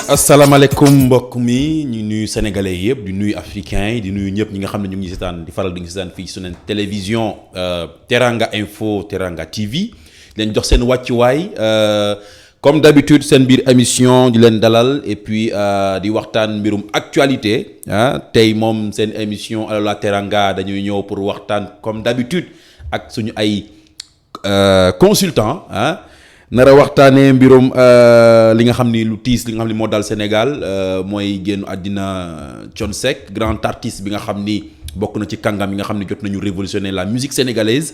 asalaamaaleykum mbokk mi ñu nuyu sénégalais yëpp di nuyu africains yi di nuyu ñëpp ñi nga xam ne ñu ngi seetaan di faral di ngi seetaan fii ci sunu télévision Teranga Info Teranga TV leen jox seen wàccuwaay comme d'habitude seen biir émission di leen dalal et puis di waxtaan mbirum actualité tey moom seen émission Allo la Teranga dañuy ñëw pour waxtaan comme d'habitude ak suñu ay consultant nara waxtaanee mbirum li nga xam ni lu tiis li nga xam ni moo dal Sénégal mooy génn àddina Thione Seck grand artiste bi nga xam ni bokk na ci kàngam yi nga xam ni jot nañu révolutionner la musique sénégalaise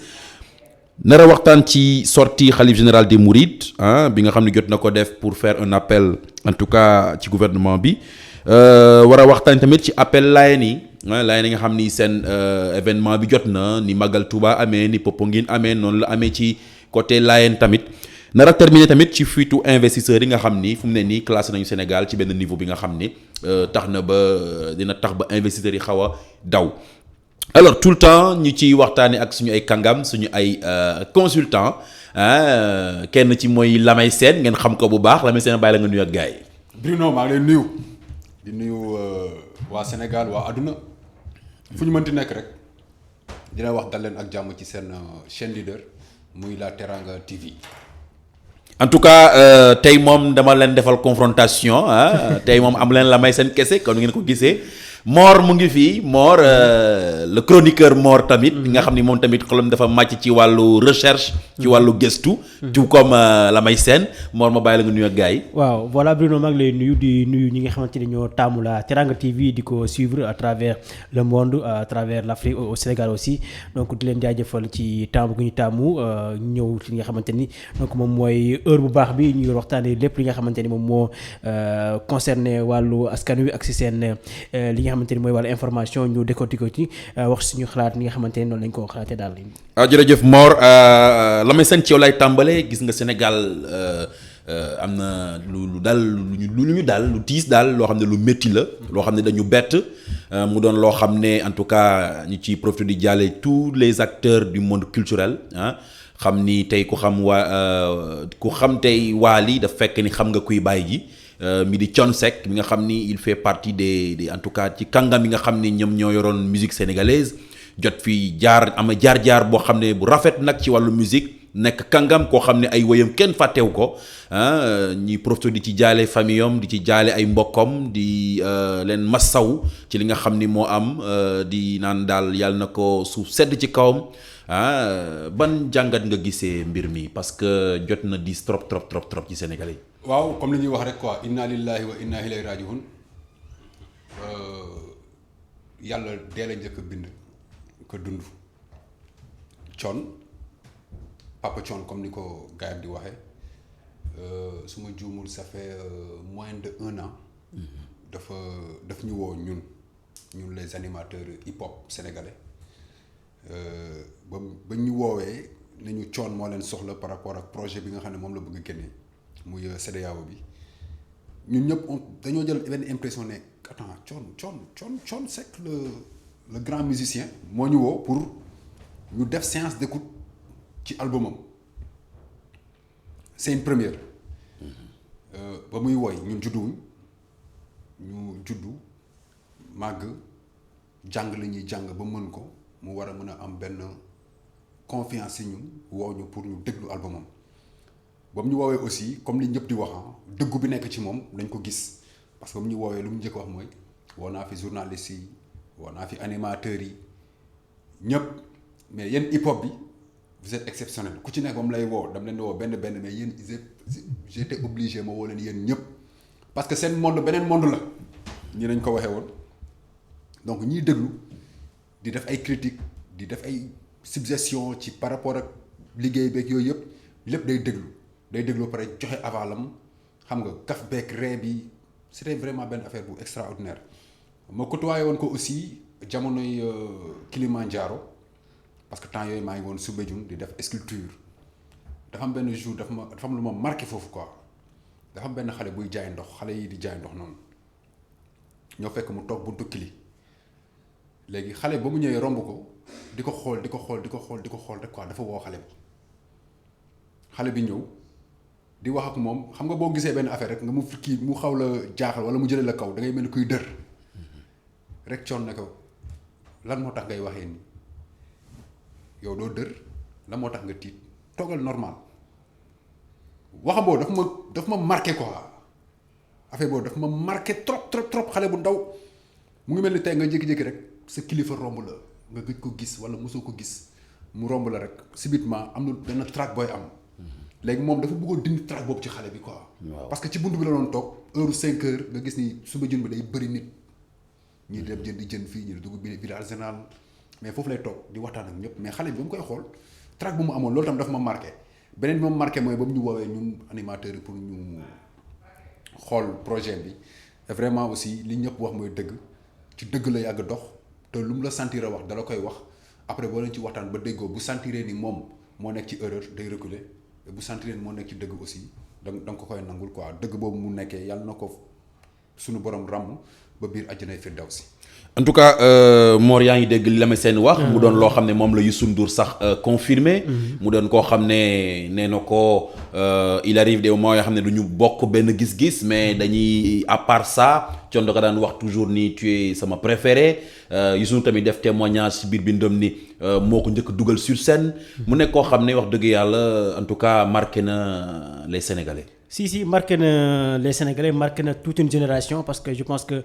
nara waxtaan ci sortie khalife général des Mourides bi nga xam ni jot na ko def pour faire un appel en tout cas ci gouvernement bi war a waxtaan tamit ci appel Layeen yi Layeen yi nga xam ni seen événement bi jot na ni Magal Touba amee ni Popenguine amee noonu la amee ci côté Layeen tamit nara terminé tamit ci fuitu investisseurs yi nga xam ni fu mu ne nii classé nañu Sénégal ci benn niveau bi nga xam ni tax na ba dina tax ba investisseurs yi xaw a daw alors tout le temps ñu ciy waxtaanee ak suñu ay kàngam suñu ay consultant kenn ci mooy Lamay Sène ngeen xam ko bu baax Lamay Sène bàyyi la nga nuyu ak gars yi. Bruno maa ngi lay nuyu di nuyu waa Sénégal waa àdduna fu ñu mënti nekk rek dina wax dal leen ak jàmm ci seen chaîne leader muy la Teranga TV. en tout cas tey moom dama leen defal confrontation tey moom am leen Lamay Sène kese kon ngeen ko gisee Mor mu ngi fii Mor le chroniqueur Mor tamit nga xam ni moom tamit xolam dafa màcc ci wàllu recherche ci wàllu gëstu tout comme Lamay Sène Mor ma bàyyi la nga nuyu ak gars yi. waaw voilà Bruno maa ngi lay nuyu di nuyu ñi nga xamante ni ñoo taamu la Teranga TV di ko suivre à travers le monde à travers l'Afrique au Sénégal aussi donc di leen jaajëfal ci taamu gu ñu taamu ñëw ci li nga xamante ni donc moom mooy heure bu baax bi ñu waxtaanee lépp li nga xamante ni moom moo concerné wàllu askan wi ak si seen li nga xamante ni mooy wàllu information ñu décortiquer ci wax suñu xalaat ni nga xamante ni noonu lañ ko xalaatee daal. jërëjëf Mor Lamay Sène ci yow lay tàmbalee gis nga Sénégal am na lu dal lu ñu daal lu tiis daal loo xam ne lu métti la loo xam ne dañu bett mu doon loo xam ne en tout cas ñu ciy profité di jàlle tous les acteurs du monde culturel xam ni tey ku xam tey Wally daf fekk ni xam nga kuy bàyyi ji mi di Thione Seck mi nga xam ni il fait partie des en tout cas ci kàngam yi nga xam ni ñoom ñoo yoroon musique sénégalaise jot fi jaar boo xam ne bu rafet nag ci wàllu musique nekk kàngam koo xam ne ay woyam kenn fàttewu ko ñuy profité di ci jaale famille am di ci jaale ay mbokkam di leen massaw ci li nga xam ni moo am di naan daal yàlla na ko suuf sedd ci kawam ban jàngat nga gisee mbir mi parce que jot na diis trop ci Sénégalais yi. waaw comme li ñuy wax rek quoi inna lillahi wa inna ilayhi raji'un yàlla dee la njëkk a bind ko dund Thione Papa Thione comme ni ko gars yi di waxee su ma juumul ça fait moins de 1 an daf ñu woo ñun les animateurs hip hop sénégalais ba ñu woowee nañu Thione moo leen soxla par rapport ak projet bi nga xam ne moom la bëgg a génne muy CEDEAO bi ñun ñëpp dañoo jël benn impression ne attends Thione Seck le grand musicien moo ñu woo pour ñu def séance d'écoute ci albumam c'est une première ba muy woy ñun ñu juddu màgg jàng la ñuy jàng ba mën ko mu war a mën a am benn confiance ci ñun woo ñu pour ñu déglu albumam ba mu ñu woowee aussi comme li ñëpp di wax dëggu bi nekk ci moom dañ ko gis parce que ba mu ñu woowee lu mu njëkk wax mooy woo naa fi journalistes yi woo naa fi animateurs yi ñëpp mais yéen hip hop bi vous êtes exceptionnel ku ci nekk ba mu lay woo dama leen di woo benn mais yéen j'étais obligé ma woo leen yéen ñëpp parce que seen monde beneen monde la ñi nañ ko waxee woon donc ñiy déglu di def ay critiques di def ay suggestions ci par rapport ak liggéey beeg yooyu yëpp lépp day déglu ba pare joxe avalam xam nga kaf beeg ree bi c'était vraiment benn affaire bu extraordinaire ma côtoyé woon ko aussi jamonoy Kilimanjaro parce que temps yooyu maa ngi woon Soumbédioune di def sculpture dafa am benn jour dafa am lu ma marqué foofu quoi dafa am benn xale buy jaay ndox xale yi di jaay ndox noonu ñoo fekk mu toog buntu Kili léegi xale ba mu ñëwee romb ko di ko xool rek quoi dafa woo xale bi ñëw di wax ak moom xam nga boo gisee benn affaire rek nga mu kii mu xaw la jaaxal wala mu jëlee la kaw da ngay mel ni kuy dër rek coon ne ko lan moo tax ngay waxee nii yow doo dër lan moo tax nga tiit toogal normal waxam boobu daf ma marqué quoi affaire boobu daf ma marqué trop xale bu ndaw mu ngi mel ni tey nga jékki-jékki rek sa kilifa romb la nga gëj ko gis wala mosoo ko gis mu romb la rek subitement am na benn trac booy am léegi moom dafa bëggoon dindi trac boobu ci xale bi quoi. parce que ci buntu bi la doon toog heure 5 heures nga gis ni suba jën bi day bëri nit ñii dem jëndi jën fii ñu dugg village général mais foofu lay toog di waxtaan ak ñëpp mais xale bi ba mu koy xool trac bu mu amoon loolu tam dafa ma marqué beneen bi ma marqué mooy ba mu ñu woowee ñun animateurs yi pour ñu xool projet bi et vraiment aussi li ñëpp wax mooy dëgg ci dëgg la yàgg dox te lu mu la sentir a wax dala koy wax après boo leen ci waxtaan ba déggoo bu sentiree ni moom moo nekk ci erreur day reculer bu sentiree ni moo nekk ci dëgg aussi da nga ko koy nangul quoi dëgg boobu mu nekkee yàlla na ko suñu borom ràmm ba biir àjjanay firdawsi. en tout cas Mor yaa ngi dégg li la ma seen wax. mu doon loo xam ne moom la Youssou Ndour sax confirmé. mu doon koo xam ne nee na ko il arrive des moments yoo xam ne du ñu bokk benn gis-gis mais dañuy à part ça Thione da ko daan wax toujours ni tu es sama préféré Youssou Ndour tamit def témoignage si biir bindam ni moo ko njëkk dugal sur scène. mu nekk koo xam ne wax dëgg yàlla en tout cas marqué na les Sénégalais. si marqué na les Sénégalais marqué na toute une génération parce que je pense que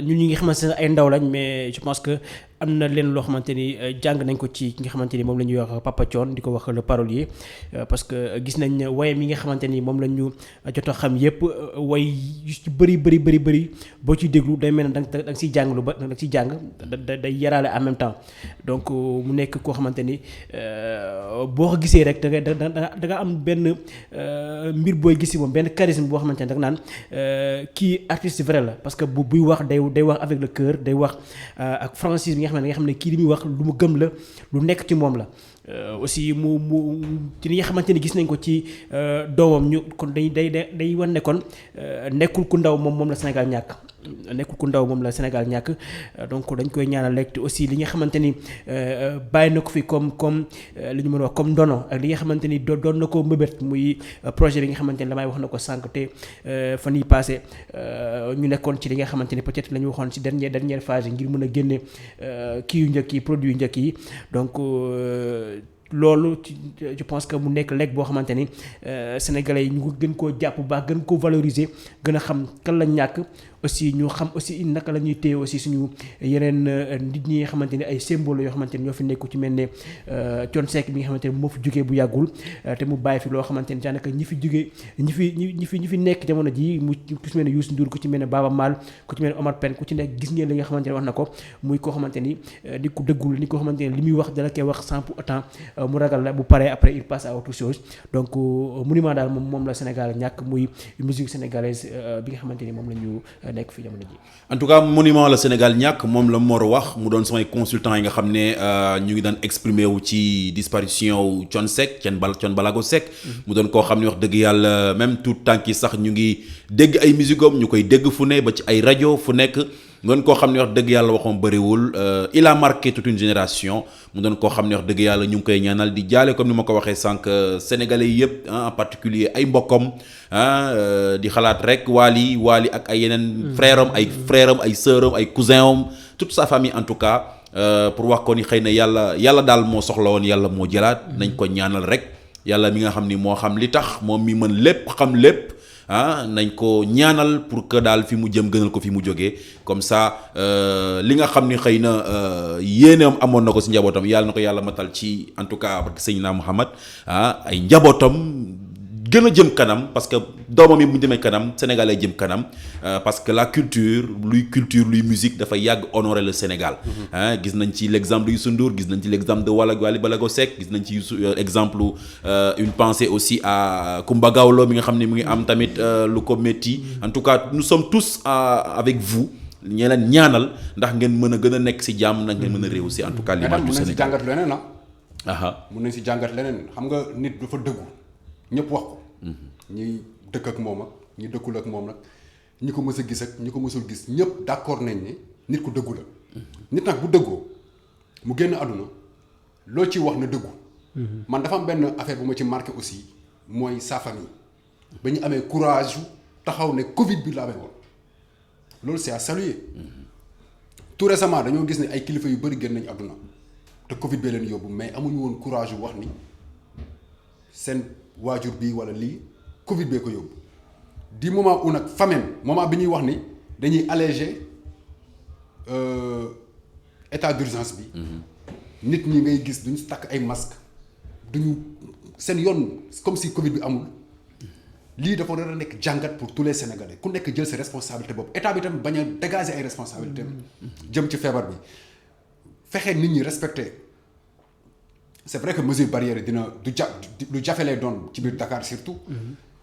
ñun ñi nga xamante ne ay ndaw lañ mais je pense que am na leen loo xamante ni jàng nañ ko ci ki nga xamante ni moom la ñuy wax Papa Thione di ko wax le parolier parce que gis nañ ne wayam yi nga xamante ni moom la ñu jot a xam yépp way yu ci bëri boo ciy déglu day mel ne da nga siy jàng lu ba da nga siy jàng day yaraale en même temps donc mu nekk koo xamante ni boo ko gisee rek da nga am benn mbir booy gis moom benn charisme boo xamante ne da nga naan kii artiste vrai la parce que buy wax day wax avec le cœur day wax ak franchise bi nga xam ne kii li muy wax lu mu gëm la lu nekk ci moom la aussi mu ci li nga xamante ni gis nañ ko ci doomam ñu kon day wan ne kon nekkul ku ndaw moom la Sénégal ñàkk nekkul ku ndaw moom la Sénégal ñàkk donc dañ koy ñaanal rek te aussi li nga xamante ni bàyyi na ko fi comme li ñu mën a wax comme ndono ak li nga xamante ni doon na ko mëbët muy projet bi nga xamante ni damay wax na ko sànq te fan yii passé ñu nekkoon ci li nga xamante ni peut-être la ñu waxoon ci dernière phase ngir mën a génne kii yu njëkk yi produit yu njëkk yi donc loolu je pense que mu nekk lekk boo xamante ni sénégalais yi ñu gën koo jàpp bu baax gën koo valoriser gën a xam kan lañ ñàkk aussi ñu xam aussi naka la ñuy téye aussi suñu yeneen nit ñi nga xamante ni ay symbole yoo xamante ni ñoo fi nekku ci mel ne Thione Seck bi nga xamante ni moo fi jugee bu yàggul te mu bàyyi fi loo xamante ni daanaka ñi fi nekk jamono ji mu ku ci mel ne Youssou Ndour ku ci mel ne Baba Maal ku ci mel ne Omar Pène ku ci nekk gis ngeen li nga xamante ni wax na ko muy koo xamante ni di ko dëggul ni koo xamante ni li muy wax dala koy wax sans pour autant mu ragal la bu paree après il passe à autre chose donc monument daal moom la Sénégal ñàkk muy musique sénégalaise bi nga xamante ni moom la ñu nekk fi jamono ji. en tout cas monument la Sénégal ñàkk moom la Mor wax mu doon samay consultant yi nga xam ne ñu ngi daan exprimer wu ci disparition wu Thione Seck Thione Ballago Seck. mu doon koo xam ne wax dëgg yàlla même tout tànk yi sax ñu ngi dégg ay musique-am ñu koy dégg fu ne ba ci ay rajo fu nekk. mu doon koo xam ne wax dëgg yàlla waxoon bëriwul il a marqué toute une génération mu doon koo xam ne wax dëgg yàlla ñu ngi koy ñaanal di jaale comme ni ma ko waxee sànq sénégalais yëpp en particulier ay mbokkam di xalaat rek Wally ak ay yeneen frère am ay sœur am ay cousin am toute sa famille en tout cas pour wax ko ni xëy na yàlla daal moo soxla woon yàlla moo jëlaat nañ ko ñaanal rek yàlla mi nga xam ni moo xam li tax moom mi mën lépp xam lépp nañ ko ñaanal pour que daal fi mu jëm gënal ko fi mu jógee comme ça li nga xam ni xëy na yéeneem amoon na ko si njabootam yàlla na ko yàlla matal ci en tout cas barke Seydina Muhammad ay njabootam gën a jëm kanam parce que doomam yi bu ñu demee kanam Sénégal ay jëm kanam parce que la culture luy musique dafay yàgg honorer le Sénégal. gis nañ ci l'exemple de Youssou Ndour gis nañ ci l'exemple de Wally Ballago Seck gis nañ ci exemple une pensée aussi à Coumba Gawlo mi nga xam ne mu ngi am tamit lu ko métti en tout cas nous sommes tous avec vous ñe leen ñaanal ndax ngeen mën a gën a nekk ci jàmm ndax ngeen mën a réussir en tout cas l'image du Sénégal. mun nañ si jàngat leneen xam nga nit dafa dëggu ñëpp wax ko. ñi dëkk ak moom ak ñi dëkkul ak moom nag ñi ko mës a gis ak ñi ko mësul gis ñëpp d'accord nañ ni nit ku dëggu la. nit nag bu dëggoo mu génn àdduna loo ci wax na dëggu. man dafa am benn affaire bu ma ci marqué aussi mooy sa famille ba ñu amee courage taxaw ne Covid bi la amee woon loolu c'est à saluer. tout récemment dañoo gis ne ay kilifa yu bëri génn nañu àdduna te Covid bee leen yóbbu mais amuñu woon courage yu wax ni seen waajur bi wala lii Covid bee ko yóbbu du moment où nag famine moment bi ñuy wax ni dañuy alléger état d'urgence bi. nit ñi ngay gis duñu takk ay masques duñu seen yoon comme si Covid bi amul lii dafa war a nekk jàngat pour tous les Sénégalais ku nekk jël sa responsabilité bopp état bi tam bañ a dégager ay responsabilités jëm ci feebar bi fexe nit ñi respecter c'est vrai que mesure barrière yi dina lu jafe lay doon ci biir Dakar surtout.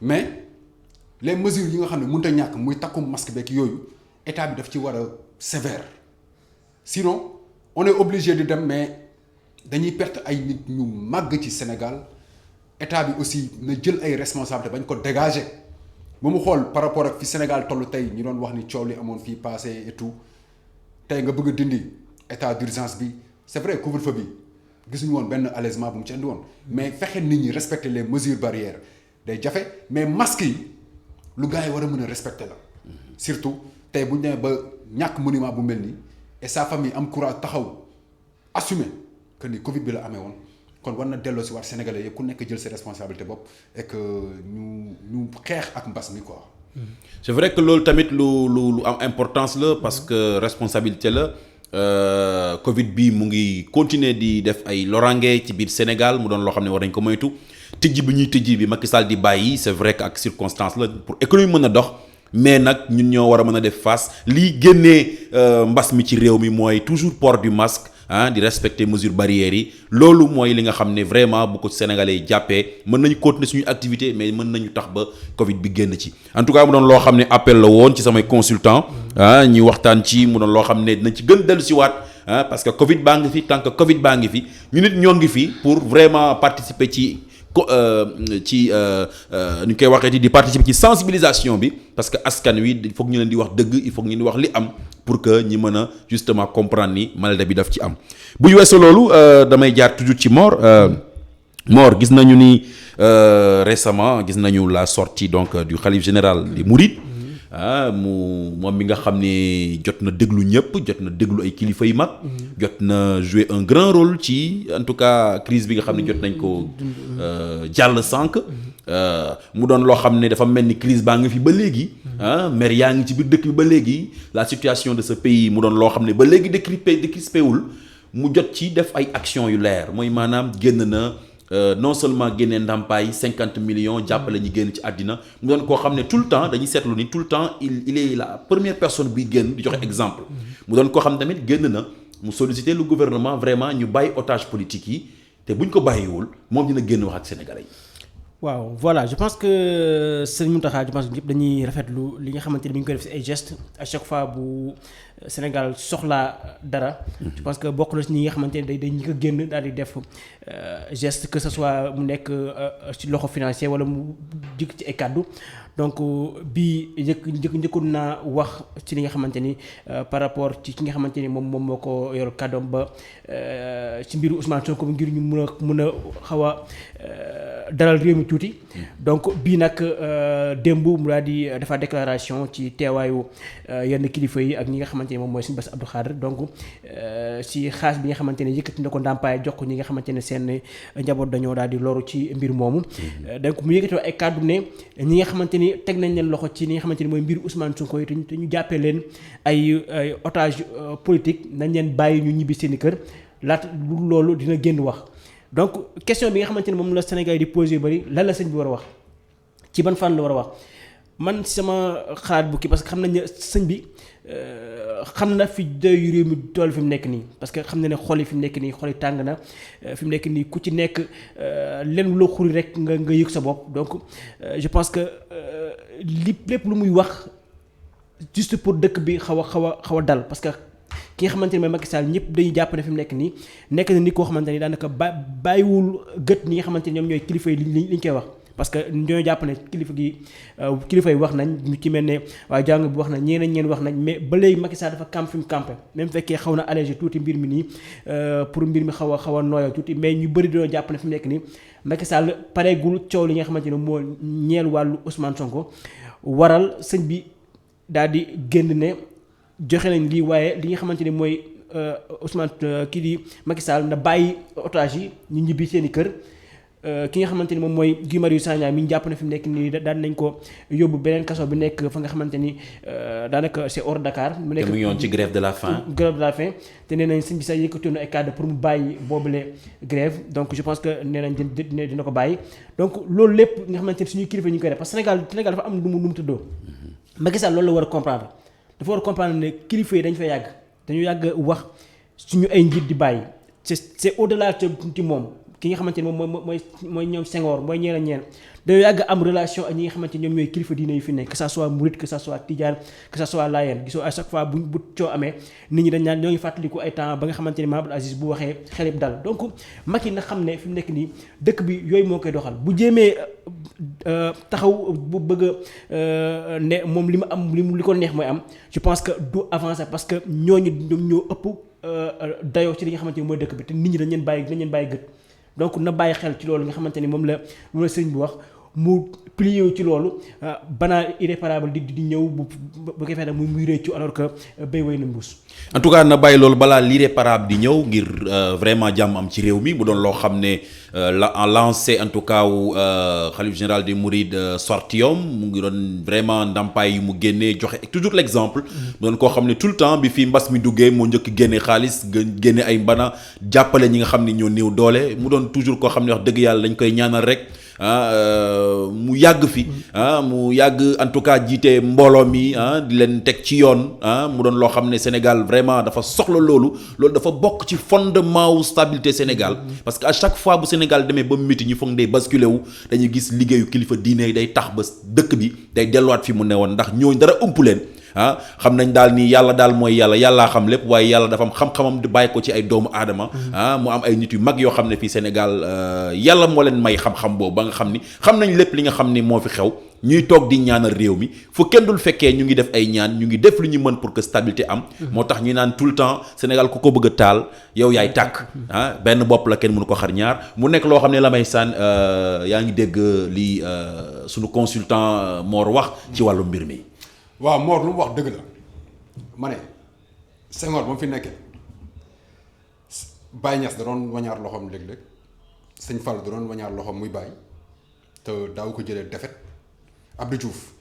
mais les mesures yi nga xam ne mënut a ñàkk muy takkum masque beeg yooyu état bi daf ci war a sévère sinon on est obligé di dem mais. dañuy perte ay nit ñu màgg ci Sénégal état bi aussi na jël ay responsabilités bañ ko dégager ba mu xool par rapport ak fi Sénégal toll tey ñu doon wax ni coow li amoon fii passé et tout tey nga bëgg a dindi état d'urgence bi c'est vrai couvre-feu bi gisuñu woon benn allègement bu mu ci andi woon mais fexe nit ñi respecter les mesures barrières day jafe mais masques yi lu gars yi war a mën a respecter la surtout tey bu ñu demee ba ñàkk monument bu mel nii et sa famille am courage taxaw assumer. que ni Covid bi la amee woon kon war na delloo si waat Sénégalais yëpp ku nekk jël ses responsabilités bopp et que ñu xeex ak mbas mi quoi. c'est vrai que loolu tamit lu am importance la parce que responsabilité la Covid bi mu ngi continuer di def ay lorange ci biir Sénégal mu doon loo xam ne war nañ ko moytu tëjji bi ñuy tëjji bi Macky Sall di bàyyi c'est vrai que ak circonstance la pour économie mën a dox mais nag ñun ñoo war a mën a def face lii génnee mbas mi ci réew mi mooy toujours port du masque. di respecter mesures barrières yi loolu mooy li nga xam ne vraiment bu ko Sénégalais yi jàppee mën nañu continuer suñu activité mais mën nañu tax ba Covid bi génn ci en tout cas mu doon loo xam ne appel la woon ci samay consultant ñi waxtaan ci mu doon loo xam ne dinañ ci gën dellu si waat parce que Covid baa ngi fi tant que Covid baa ngi fi ñu nit ñoo ngi fi pour vraiment participer ci ñu koy waxee di participer ci sensibilisation bi parce que askan wi il faut que ñu leen di wax dëgg il faut que ñu di wax li am pour que ñi mën a justement comprendre ni maladie bi daf ci am bu ñu weesoo loolu damay jaar toujours ci Mor gis nañu ni récemment gis nañu la sortie donc du khalife général des Mourides moom mi nga xam ne jot na déglu ñëpp jot na déglu ay kilifa yu mag jot na jouer un grand rôle ci en tout cas crise bi nga xam ne jot nañ ko jàll sànq mu doon loo xam ne dafa mel ni crise baa ngi fi ba léegi mer yaa ngi ci biir dëkk bi ba léegi la situation de ce pays mu doon loo xam ne ba léegi décrispé wul mu jot ci def ay actions yu leer mooy maanaam génn na non seulement génnee ndàmpaay 50 millions jàppale ñi génn ci àddina mu doon koo xam ne tout le temps dañuy seetlu ni tout le temps il est la première personne buy génn di joxe exemple mu doon koo xam ne tamit génn na mu solliciter le gouvernement vraiment ñu bàyyi otage politique yi te buñ ko bàyyiwul moom dina génn wax ak Sénégalais yi. waaw voilà je pense que Serigne Mountakha je pense que ñëpp dañuy rafetlu li nga xamante ni mi ngi koy def ci ay gestes à chaque fois bu Sénégal soxlaa dara. je pense que bokk na ci ñi nga xamante ne dañ ko génn daal di def geste que ce soit mu nekk ci loxo financier wala mu jëkk ci ay kàddu donc bii njëkkoon naa wax ci li nga xamante ni par rapport ci ki nga xamante ni moom moo ko yor kàddoom ba ci mbiru Ousmane Sonko ngir ñu mun a xaw a dalal réew mi tuuti donc bii nag démb mu daal di defa déclaration ci teewaayu yenn kilifa yi ak ñi nga xamante ni moom mooy Serigne Bass Abdou Khadre donc ci xaalis bi nga xamante ne yëkkati na ko ndàmpaay jox ko ñi nga xamante ne seen njaboot dañoo daal di loru ci mbir moomu donc mu yëkkati ay kàddu ne ñi nga xamante ni teg nañ leen loxo ci li nga xamante ni mooy mbir Ousmane Sonko yi te ñu jàppee leen ay otage politique nañ leen bàyyi ñu ñibbi seen i kër laata loolu dina génn wax donc question bi nga xamante ni moom la Sénégal yi di posé yu bëri lan la sëñ bi war a wax ci ban fànn la war a wax man sama xalaat bu kii parce que xam nañ ne sëñ bi xam na fi doy réew mi toll fi mu nekk nii parce que xam na ne xol yi fi mu nekk nii xol yi tàng na fi mu nekk nii ku ci nekk leen loo xuri rek nga yëg sa bopp donc je pense que lépp lu muy wax juste pour dëkk bi xaw a dal parce que ki nga xamante ne mooy Macky Sall ñëpp dañuy jàpp ne fi mu nekk nii nekk na ni koo xamante ni daanaka bàyyiwul gët ñi nga xamante ni ñoom ñooy kilifa yi liñ koy wax parce que ñoo jàpp ne kilifa yi wax nañ ñu ci mel ne waa jàng bi wax nañ ñeen wax nañ mais ba léegi Macky Sall dafa camp fi mu campé même fekkee xaw na allégé tuuti mbir mi nii pour mbir mi xaw a nooyoo tuuti mais ñu bëri dañoo jàpp ne fi mu nekk nii Macky Sall pareegul coow li nga xamante ne moo ñeel wàllu Ousmane Sonko waral sëñ bi daal di génn ne joxe nañ lii waaye li nga xamante ne mooy Ousmane kii di Macky Sall na bàyyi otage yi ñu ñibbi seen i kër ki nga xamante ni moom mooy Guy Marius Sagna mi ñu jàpp na fi mu nekk nii daan nañ ko yóbbu beneen kaso bi nekk fa nga xamante ni daanaka c'est hors Dakar. mu nekk te mu ngi woon ci grève de la faim. grève de la faim te nee nañ sëñ bi sax yëkkati na ay cadre pour mu bàyyi boobule grève donc je pense que nee nañ dina ko bàyyi donc loolu lépp nga xamante ni suñuy kilifa ñu ngi koy def parce que Sénégal dafa am lu mu tëddoo. Macky Sall loolu la war a comprendre dafa war a comprendre ne kilifa yi dañu fay yàgg dañu yàgg wax suñu ay njiit di bàyyi c'est au-delà ci moom. ki nga xamante ni moom mooy ñoom Senghor mooy ñeen dañoo yàgg am relation ak ñi nga xamante ni ñoom ñooy kilifa diine yu fi nekk que ça soit Mouride que ça soit Tidiane que ça soit Layène gisoo à chaque fois bu coo amee nit ñi dañ naan ñoo ngi fàttaliku ay temps ba nga xamante ni Mamadou Aziz bu waxee xelib dal donc Macky na xam ne fi mu nekk nii dëkk bi yooyu moo koy doxal bu jéemee taxaw bu bëgg a ne moom li mu am li ko neex mooy am je pense que du avancer parce que ñooñu ñoom ñoo ëpp dayoo ci li nga xamante ni mooy dëkk bi te nit ñi dañ leen bàyyi gët donc na bàyyi xel ci loolu nga xamante ni moom la sëriñ bi wax mu plié ci loolu banaa irréparable di ñëw bu ko fee nag muy réccu alors que béy way na mbuus. en tout cas na bàyyi loolu balaa l'irréparable di ñëw ngir vraiment jàmm am ci réew mi bu doon loo xam ne lancé en tout cas wu xalif général des Mourides sortiom mu ngi doon vraiment ndàmpaay yu mu génnee joxe toujours l'exemple. mu doon koo xam ne tout le temps bi fii mbas mi duggee moo njëkk génne xaalis génne ay mbana jàppale ñi nga xam ne ñoo néew doole mu doon toujours koo xam ne wax dëgg yàlla dañ koy ñaanal rek. mu yàgg fi mu yàgg en tout cas jiite mbooloo mi di leen teg ci yoon mu doon loo xam ne Sénégal vraiment dafa soxla loolu dafa bokk ci fondement wu stabilité Sénégal parce que à chaque fois bu Sénégal demee ba métti ñu foog day basculer wu dañuy gis liggéeyu kilifa diine yi day tax ba dëkk bi day delluwaat fi mu ne woon ndax ñooñu dara ëmp leen xam nañ daal ni yàlla daal mooy yàllaa xam lépp waaye yàlla dafa am xam-xamam di bàyyi ko ci ay doomu aadama mu am ay nit yu mag yoo xam ne fii Sénégal yàlla moo leen may xam-xam boobu ba nga xam ni xam nañ lépp li nga xam ni moo fi xew ñuy toog di ñaanal réew mi fu kenn dul fekkee ñu ngi def ay ñaan ñu ngi def lu ñu mën pour que stabilité am moo tax ñuy naan tout le temps Sénégal ku ko bëgg a taal yow yaay tàkk benn bopp la kenn mënu ko xar ñaar mu nekk loo xam ne la may sànn yaa ngi dégg li sunu consultant Mor wax ci wàllu mbir mi. waaw Mor lu mu wax dëgg la ma ne Senghor ba mu fi nekkee Baye Niass da doon wañaar loxoom léeg-léeg sëñ Fall da doon wañaar loxoom muy bàyyi te daaw ko jëlee defet Abdou Diouf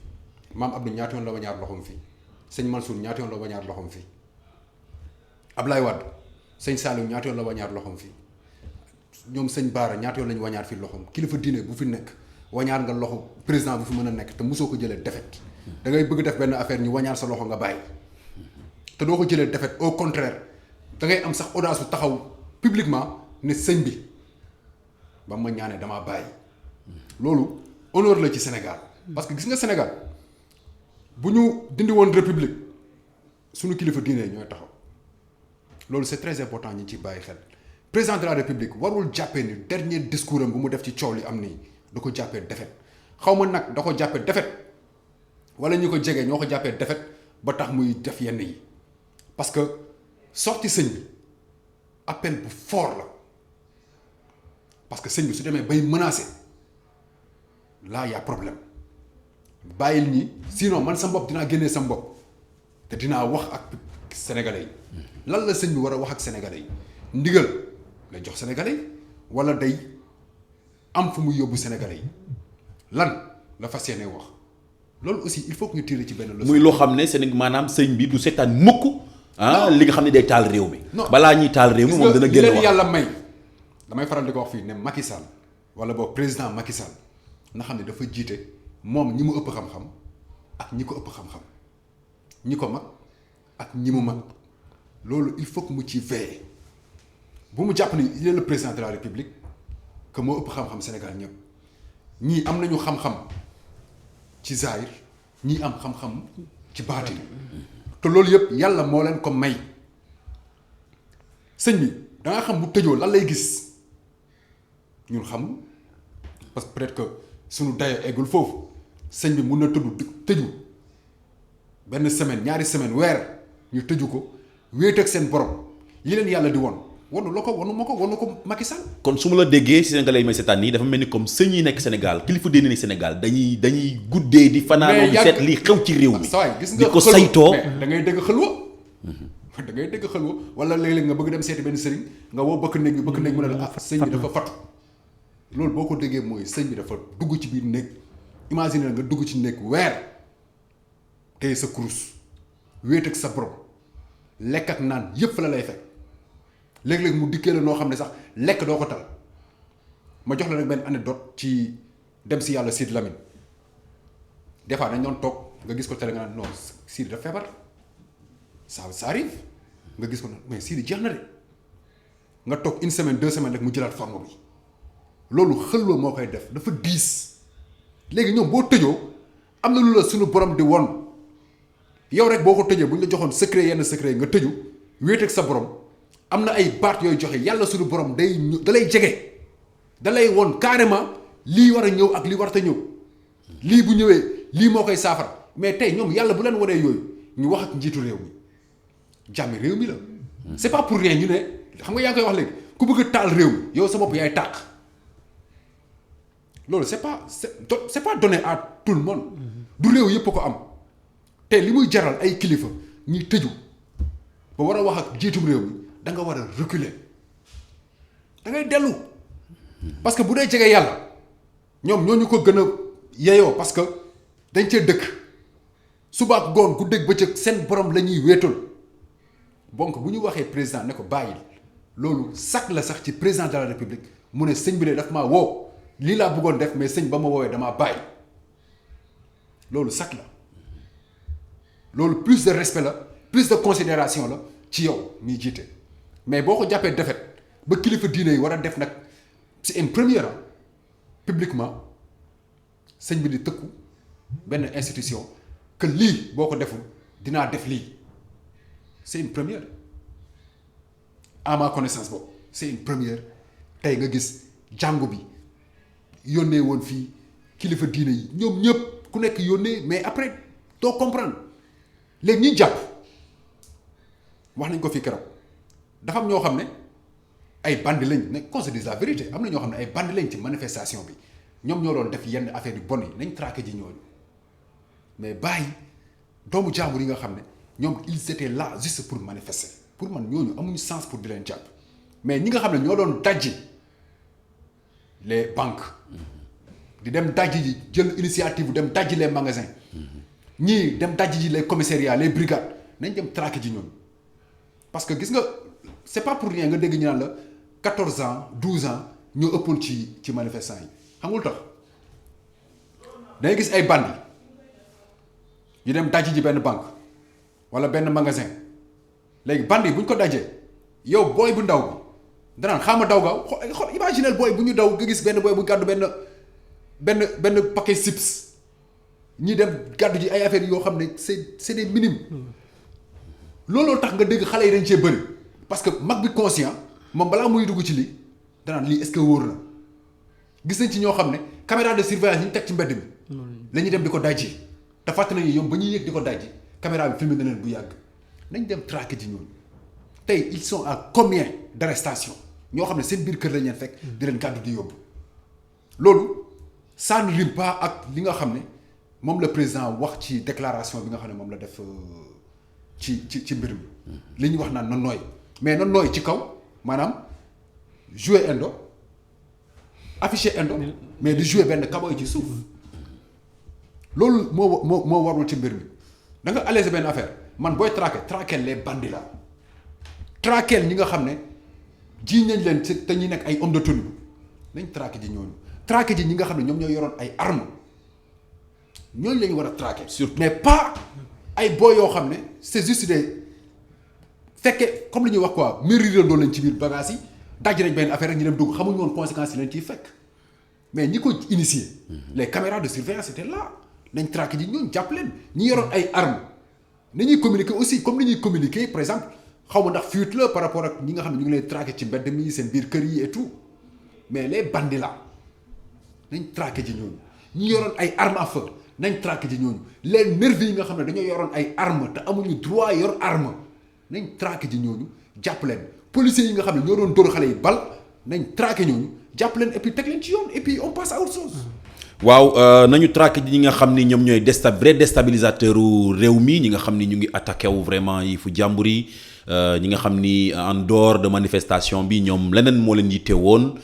maam Abdou ñaata yoon la wañaar loxoom fii sëñ Mansour ñaata yoon la wañaar loxoom fii Ablaye Wade sëñ Saliou ñaata yoon la wañaar loxoom fii ñoom sëñ Baara ñaata yoon lañu wañaar fii loxoom kilifa diine bu fi nekk wañaar nga loxo président bu fi mën a nekk te mosoo ko jëlee defet da ngay bëgg def benn affaire ñu wañaar sa loxo nga bàyyi te doo ko jëlee defet au contraire da ngay am sax audace bu taxaw publiquement ne sëñ bi ba ma ñaanee damaa bàyyi loolu honneur la ci Sénégal parce que gis nga Sénégal bu ñu dindi woon république suñu kilifa diine ñooy taxaw loolu c'est très important ñi ci bàyyi xel président de la république warul jàppee ni dernier discours am bu mu def ci coow li am nii da ko jàppee defet xaw ma nag da ko jàppee defet wala ñu ko jege ñoo ko jàppee defet ba tax muy def yenn yi parce que sorti sëñ bi appel bu fort la parce que sëñ bi su demee bay menacé là y a problème bàyyil ñi sinon man sa bopp dinaa génnee sa bopp te dinaa wax ak sénégalais yi lan la sëñ bi war a wax ak sénégalais yi ndigal lay jox sénégalais yi wala day am fu muy yóbbu sénégalais yi lan la fas yéene wax loolu aussi il faut que ñu tirer ci benn leçon. muy loo xam ne Sénégal maanaam sëñ bi du seetaan mukk li nga xam ne day taal réew mi. balaa ñuy taal réew mi moom dana génn wax leen yàlla may damay faral di ko wax fii ne Macky Sall wala boog président Macky Sall na xam ne dafa jiite moom ñi mu ëpp xam-xam ak ñi ko ëpp xam-xam ñi ko mag ak ñi mu mag loolu il faut que mu ci veiller bu mu jàpp ni il est le président de la République que moo ëpp xam-xam Sénégal ñëpp ñii am nañu xam-xam ci zahir ñii am xam-xam ci baatin te loolu yëpp yàlla moo leen ko may sëñ bi da nga xam bu tëjoo lan lay gis ñun xamul parce que peut-être que suñu dayo eggul foofu sëñ bi mun na tëju benn semaine ñaari semaine weer ñu tëju ko wéet ak seen borom yi leen yàlla di wonu la ko wonu ko Macky Sall. kon su ma la déggee si Sénégalais yi may seetaan nii dafa mel ni comme sëñ yi nekk Sénégal kilifa diine ni Sénégal dañuy guddee di fanaanoo di seet lii xew ci réew mi. gis nga di ko saytoo da ngay dégg xëlwa da ngay dégg xëlwa wala léeg-léeg nga bëgg dem seeti benn sëriñ nga woo bëkk néeg mu ne la sëñ bi dafa fatu loolu boo ko déggee mooy sëñ bi dafa dugg ci biir néeg imagine nga dugg ci néeg weer tey sa kurus wéet ak sa borom lekk ak naan yëpp la lay fekk léeg-léeg mu dikkee la noo xam ne sax lekk doo ko tal ma jox la nag benn anecdote ci dem si yàlla Sidy Lamine des fois dañ doon toog nga gis ko télé nga naan non Sidy dafa feebar ça arrive nga gis ko nag mais Sidy jeex na de nga toog une semaine 2 semaines rek mu jëlaat forme bi loolu xëlwa moo koy def dafa diis léegi ñoom boo tëjoo am na lu la suñu borom di won yow rek boo ko tëjee bu ñu la joxoon secret yenn secret nga tëju wéet ak sa borom am na ay baat yooyu joxe yàlla suñu borom da lay jege da lay won carrément lii war a ñëw ak li warta ñëw lii bu ñëwee lii moo koy saafara mais tey ñoom yàlla bu leen wanee yooyu ñu wax ak njiitu réew mi jàmmi réew mi la. c'est pas pour rien ñu ne xam nga yaa ngi koy wax léegi ku bëgg a taal réew mi yow sa bopp yaay tàq loolu c'est pas donné à tout le monde. du réew yëpp ko am te li muy jaral ay kilifa ñuy tëju ba war a wax ak njiitum réew mi da nga war a reculer da ngay dellu parce que bu dee jege yàlla ñoom ñoo ñu ko gën a yeyoo parce que dañ cee dëkk suba ak ngoon ku dégg bëccëg seen borom la ñuy wéetal donc bu ñu waxee président ne ko bàyyil loolu sax la sax ci président de la république mu ne sëñ bi de daf maa woo lii laa bëggoon def mais sëñ ba ma woowee damaa bàyyi loolu sax la loolu plus de respect la plus de considération la ci yow miy jiite mais boo ko jàppee defet ba kilifa diine yi war a def nag c'est une première publiquement sëñ bi di tëkku benn institution que lii boo ko deful dinaa def lii c'est une première à ma connaissance boobu c'est une première tey nga gis jàngu bi yónnee woon fii kilifa diine yi ñoom ñëpp ku nekk yónnee mais après doo comprendre léegi ñuy jàpp wax nañ ko fii keroog dafa am ñoo xam ne ay bandi lañ ne qu'on se dise la vérité am na ñoo xam ne ay bandi lañ ci manifestation bi ñoom ñoo doon def yenn affaire yu bon yi nañ traqué ji ñooñu mais bàyyi doomu jàmbur yi nga xam ne ñoom ils étaient là juste pour manifester pour man ñooñu amuñu sens pour di leen jàpp mais ñi nga xam ne ñoo doon dajji les banques di dem dajji ji jël initiative dem dajji les magasins ñii dem dajji ji les commissariats les brigades nañ dem traqué ji ñooñu parce que gis nga c'est pas pour rien nga dégg ñu naan la 14 ans 12 ans ñoo ëppoon ci manifestants yi xam nga lu tax dangay gis ay bandi yu dem dajji ji benn banque wala benn magasin léegi bandi bu ñu ko dajee yow booy bu ndaw bi danaan xaama daw gaaw xool imaginel booy bu ñu daw nga gis benn booy bu gàddu benn paquet chips ñii dem gàddu ji ay affaires yoo xam ne c'est des minimes looloo tax nga dégg xale yi dañ cee bëri parce que mag bi conscient moom balaa muy dugg ci lii danaan lii est-ce que wóor na gis nañ ci ñoo xam ne caméra de surveillance yi ñu teg ci mbedd mi la ñuy dem di ko dajji te fàtte nañu ñoom ba ñuy yëg di ko dajji caméra bi filmé na leen bu yàgg nañ dem traqué ji ñooñu tey ils sont à combien d'arrestations ñoo xam ne seen biir kër lañ leen fekk di leen gàddu di yóbbu loolu ça ne rime pas ak li nga xam ne moom la président wax ci déclaration bi nga xam ne moom la def ci mbir mi li ñu wax naan na nooy mais na nooy ci kaw maanaam jouer indo afficher indo mais di jouer benn kaboy ci suuf loolu moo warul ci mbir mi da nga alléger benn affaire man booy traquer les bandits là traquer ñi nga xam ne ji nañ leen ci te ñi nekk ay homme de tenue nañ traquer ji ñooñu traquer ji ñi nga xam ne ñoom ñoo yoroon ay armes ñooñu la ñu war a traquer surtout mais pas ay boy yoo xam ne c'est juste des fekke comme li ñuy wax quoi mérirandoo lañ ci biir bagages yi daj nañ benn affaire rek ñu dem dugg xamuñu woon conséquences yi leen ciy fekk mais ñi ko initié les caméras de surveillance étaient là nañ traquer ji ñooñu jàpp leen ñi yoroon ay armes nañuy communiquer aussi comme ni ñuy communiquer par exemple xaw ma ndax fuite la par rapport ak ñi nga xam ne ñu ngi leen traquer ci mbedd mi seen biir kër yi et tout mais les bandits là nañ traquer ji ñooñu ñi yoroon ay armes à feu nañ traqué ji ñooñu les nervis yi nga xam ne dañoo yoroon ay armes te amuñu droit yor arme nañ traqué ji ñooñu jàpp leen policiers yi nga xam ne ñoo doon dóor xale yi bal nañ traqué ñooñu jàpp leen et puis teg leen ci yoon et puis on passe à autre chose. waaw nañu traqué ñi nga xam ni ñoom ñooy vrai déstabilisateur u réew mi ñi nga xam ni ñu ngi attaqué wu vraiment yi fu jàmbur yi ñi nga xam ni en dehors de manifestation bi ñoom leneen moo leen yitte woon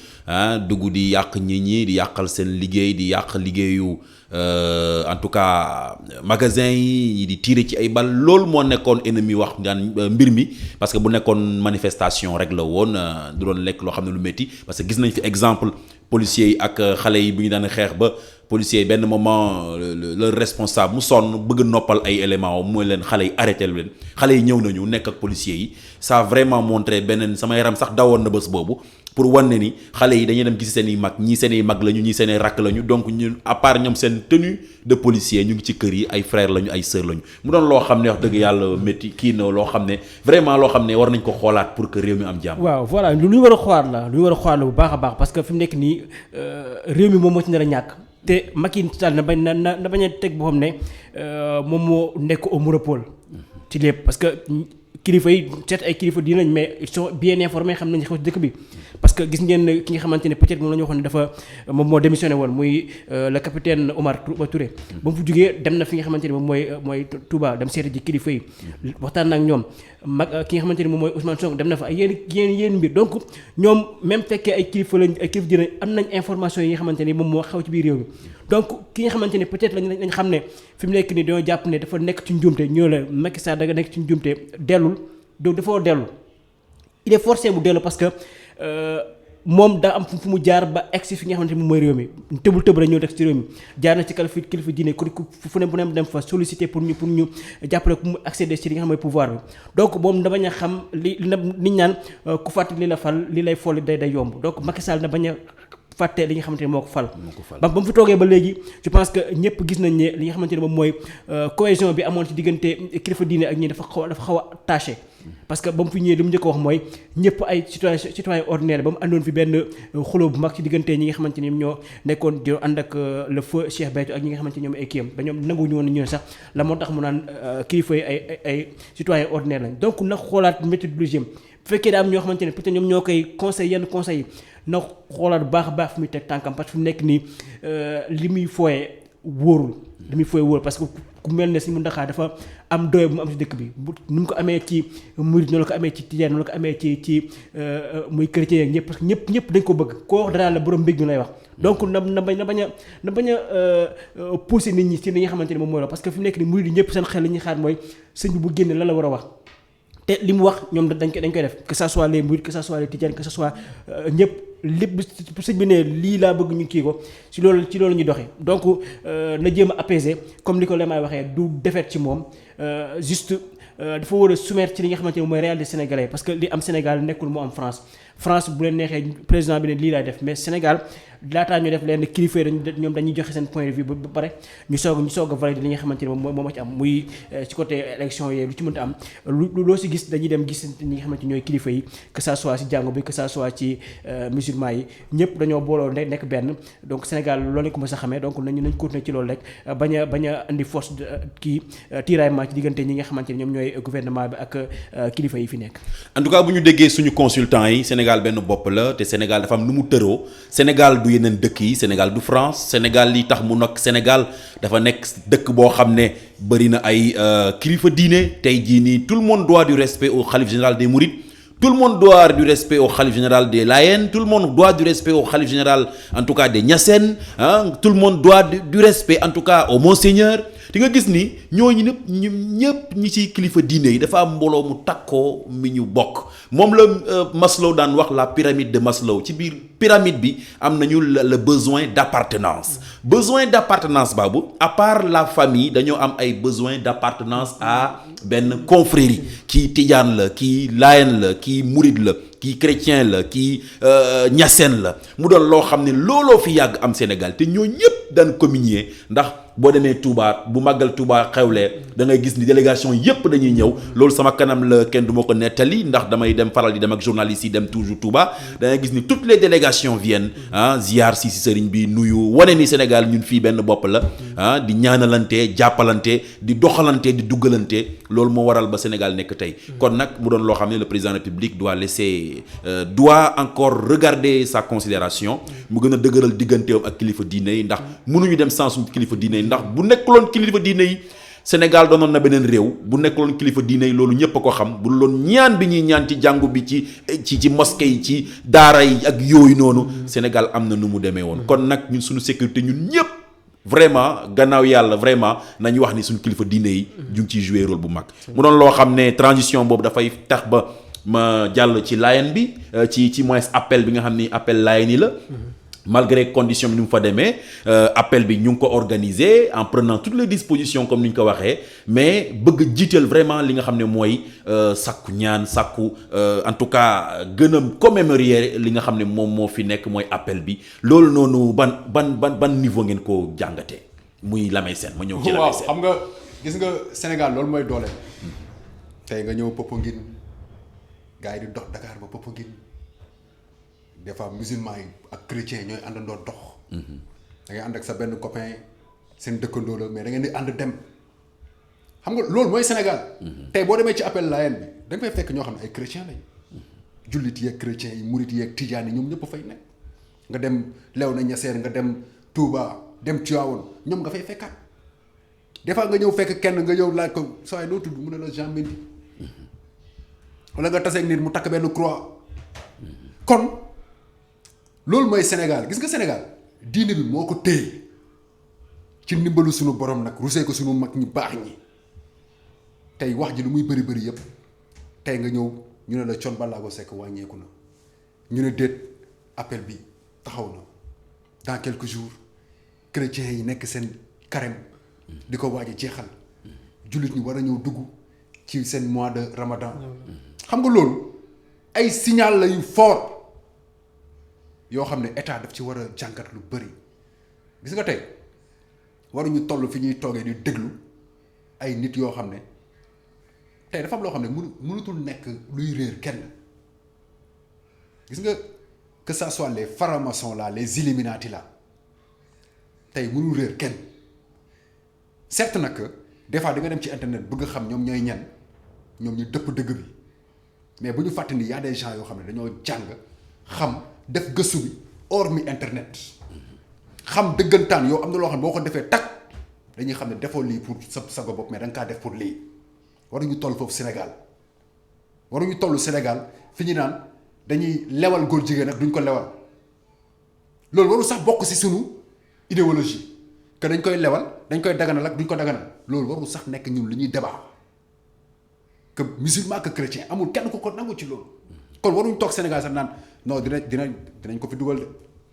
dugg di yàq nit ñi di yàqal seen liggéey di yàq liggéeyu en tout cas magasin yi di tirer ci ay bal loolu moo nekkoon ennemi wax daan mbir mi parce que bu nekkoon manifestation rek la woon du doon lekk loo xam ne lu métti parce que gis nañ fi exemple policiers yi ak xale yi bu ñu daan xeex ba policiers yi benn moment le responsable mu sonn bëgg noppal ay éléments mooy leen xale yi arrêté leen xale yi ñëw nañu nekk ak policiers yi ça a vraiment montré beneen sama yaram sax dawoon na bés boobu pour wan ne ni xale yi dañuy dem gis seen i mag ñii seen i mag lañu ñii seen i rakk lañu donc ñun à part ñoom seen tenue de policier ñu ngi ci kër yi ay frères lañu ay sœurs lañu mu doon loo xam ne wax dëgg yàlla métti kii na loo xam ne vraiment loo xam ne war nañ ko xoolaat pour que réew mi am jàmm. waaw voilà lu ñu war a xoolaat la lu ñu war a xoolaat la bu baax a baax parce que fi mu nekk nii réew mi moom moo ci nar a ñàkk te Macky Sall na bañ a teg boo xam ne moom moo nekk au monopole ci lépp parce que. kilifa yi seet ay kilifa dinañ mais ils sont bien informés xam nañ xew ci dëkk bi parce que gis ngeen ki nga xamante ne peut-être moom la ñu waxoon ne dafa moom moo démissionné woon muy le capitaine Omar Touré ba mu fa jógee dem na fi nga xamante ne moom mooy Touba dem seeti ji kilifa yi waxtaan ak ñoom mag ki nga xamante ne moom mooy Ousmane Sonko dem na fa ay yéen mbir donc ñoom même fekkee ay kilifa lañ ay kilifa dinañ am nañ information yi nga xamante ne moom moo xew ci biir réew mi donc ki nga xamante ne peut-être lañ xam ne fi mu nekk nii dañoo jàpp ne dafa nekk ci njuumte ñoo la Macky Sall da nga nekk ci njuumte dellul donc dafa dellu il est forcé bu dellu parce que moom daa am fu mu jaar ba egsi fi nga xamante ni moom mooy réew mi tëbul tëb rek ñëw def ci réew mi jaar na ci kilifa diine ku fu ne bu ne dem fa solliciter pour ñu jàppale ku mu accéder ci li nga xam mooy pouvoir bi donc moom da bañ a xam li niñ naan ku fàtte li la fal li lay folli day yomb donc Macky Sall na bañ a fàtte li nga xamante ne moo ko fal ba mu fi toogee ba léegi je pense que ñëpp gis nañ ne li nga xamante ne moom mooy cohésion bi amoon ci diggante kilifa diine ak ñi dafa xaw a taché parce que ba mu fi ñëwee li mu njëkk a wax mooy ñëpp ay citoyen ordinaire ba mu àndoon fi benn xuloo bu mag ci diggante ñi nga xamante ni ñoo nekkoon di ànd ak le feu Cheikh Béthio ak ñi nga xamante ni ñoom ay kiyam ba ñoom nanguñu woon ñu sax la moo tax mu naan kilifa yi ay citoyen ordinaire lañ donc nag xoolaat méthodologie bu fekkee daa am ñoo xamante ne peut-être ñoom ñoo koy conseil yenn conseil yi na xoolaat bu baax a baax fu muy teg tànkam parce que fu mu nekk nii li muy fooyee wóorul parce que ku mel ne si mu ndaxaa dafa am doole bu mu am si dëkk bi nu mu ko amee ci murid noonu la ko amee ci tijaan noonu la ko amee ci muy chrétien yeeg ñëpp parce que ñëpp dañ ko bëgg koo wax danaa la borom mbég mi lay wax donc na bañ a pousser nit ñi ci li nga xamante ne moom mooy la parce que fi mu nekk nii murid ñëpp seen xel li ñuy xaar mooy sëñ bi bu génne lan la war a wax te li mu wax ñoom dañ koy def que ça soit les mourides que ça soit les tidianes que ça soit ñëpp lépp sëñ bi ne lii laa bëgg ñu kii ko ci loolu ñuy doxee donc na jéem a apaiser comme li ko Lemay waxee du defet ci moom juste dafa war a soumettre ci li nga xamante ne mooy réalité sénégalais parce que li am Sénégal nekkul moo am France bu leen neexee président bi ne lii laay def mais Sénégal laataa ñu def leen kilifa yi ñoom dañuy joxe seen point de vue ba pare ñu soog a valider li nga xamante ne moom moo ci am muy ci côté élection yi lu ci mënta am loo si gis dañuy dem gis ñi nga xamante ñooy kilifa yi que ça soit ci jàngu bi que ça soit ci musulman yi ñëpp dañoo booloo nekk benn donc Sénégal loolu lañ ko mës a xamee donc nañ continuer ci loolu rek bañ a indi force tiraillement ci diggante ñi nga xamante ne ñoom ñooy gouvernement bi ak kilifa yi fi nekk. En tout cas bu ñu déggee suñu consultant yi Sénégal benn bopp la te Sénégal dafa am nu mu tëroo Sénégal du yeneen dëkk yi Sénégal du France Sénégal li tax mu nag Sénégal dafa nekk dëkk boo xam ne bëri na ay kilifa diine tey jii nii tout le monde doit du respect au khalife général des Mourides tout le monde doit du respect au khalife général des Layènes tout le monde doit du respect au khalife général en tout cas des Niassènes tout le monde doit du respect en tout cas au Monseigneur di nga gis ni ñooñu ñëpp ñi ci kilifa diine yi dafa am mbooloo mu takkoo mi ñu bokk moom la Maslow daan wax la pyramide de Maslow ci biir pyramide bi am nañu le besoin d'appartenance baabu à part la famille dañoo am ay besoin d'appartenance à benn confrérie kii tijaan la kii layen la kii murid la kii chrétien la kii ñaseen la mu doon loo xam ne looloo fi yàgg am Sénégal te ñoo ñëpp daan communier ndax boo demee Touba bu màggal Touba xewlee da ngay gis ni délégation yëpp dañuy ñëw loolu sama kanam la kenn du ma ko nettali ndax damay dem faral di dem ak journalistes yi dem toujours Touba da ngay gis ni toutes les délégations viennent ziar si sëriñ bi nuyu wane ni Sénégal ñun fii benn bopp la di ñaanalante jàppalante di doxalante di duggalante loolu moo waral ba Sénégal nekk tey kon nag mu doon loo xam ne le président de la République doit encore regarder sa considération mu gën a dëgëral digganteem ak kilifa diine yi ndax mënuñu dem sans suñu kilifa diine yi ndax bu nekkuloon kilifa diine yi Sénégal doonoon na beneen réew bu nekkuloon kilifa diine yi loolu ñëpp a ko xam bu loon ñaan bi ñuy ñaan ci jàngu bi ci mosquée yi ci daara yi ak yooyu noonu Sénégal am na nu mu demee woon kon nag ñun suñu sécurité ñun ñëpp vraiment gannaaw yàlla vraiment nañu wax ni suñu kilifa diine yi ñu ngi ciy jouer rôle bu mag mu doon loo xam ne transition boobu dafay tax ba ma jàll ci Layeen bi ci moins appel bi nga xam ni appel Layeen yi la malgré condition bi ni mu fa demee appel bi ñu ngi ko organiser en prenant toutes les dispositions comme ni ñu ko waxee mais bëgg jiital vraiment li nga xam ne mooy sàkku ñaan sàkku en tout cas gën a commémorer li nga xam ne moom moo fi nekk mooy appel bi loolu noonu ban niveau ngeen ko jàngatee muy Lamay Sène ma ñëw ci Lamay Sène. waaw xam nga gis nga Sénégal loolu mooy doole tey nga ñëw Popenguine gars yi di dox Dakar ba Popenguine des fois musulmans yi ak chrétiens yi ñooy àndandoo dox. da ngay ànd ak sa benn copain seen dëkkandoo la mais da ngeen di ànd dem xam nga loolu mooy Sénégal. tey boo demee ci appel Layeen bi da nga fay fekk ñoo xam ne ay chrétiens lañ. jullit yeeg chrétiens yi murit yeeg tijaan yi ñoom ñëpp fay nekk nga dem Léona Niassène nga dem Touba dem Tivaouane ñoom nga fay fekkaat des fois nga ñëw fekk kenn nga ñëw laaj ko saa yi noo tudd mu ne la Jean Mendy wala nga taseeg nit mu takk benn croix kon. loolu mooy Sénégal gis nga Sénégal diine bi moo ko téye ci ndimbalu sunu borom nag rusee ko sunu mag ñu baax ñi tey wax ji lu muy bëri yëpp tey nga ñëw ñu ne la Thione Ballago Seck wàññeeku na ñu ne déet appel bi taxaw na dans quelques jours chrétiens yi nekk seen carême di ko waaj a jeexal jullit ñi war a ñëw dugg ci seen mois de Ramadan xam nga loolu ay signal la yu fort. yoo xam ne état daf ci war a jàngat lu bëri gis nga tey waruñu toll fi ñuy toogee di déglu ay nit yoo xam ne tey dafa am loo xam ne mënutul nekk luy réer kenn gis nga que ça soit les francs-maçons là les Illuminati là tey mënul réer kenn certes nag des fois di nga dem ci internet bëgg xam ñoom ñooy ñan ñoom ñu dëpp dëgg bi mais bu ñu fàttali ni y a des gens yoo xam ne dañoo jàng xam. def gëstu bi hormis internet xam dëggantaan yow am na loo xam ne boo ko defee tag dañuy xam ne defoo lii pour sa sago bopp mais da nga kaa def pour lii waruñu toll foofu Sénégal waruñu toll Sénégal fi ñu naan dañuy lewal góor jigéen ak duñ ko lewal loolu waru sax bokk ci sunu idéologie que dañ koy lewal dañ koy daganal ak duñ ko daganal loolu waru sax nekk ñun li ñuy débat que musulman que chrétien amul kenn ku ko nangu ci loolu kon waruñu toog Sénégal sax naan non dinañ ko fi dugal de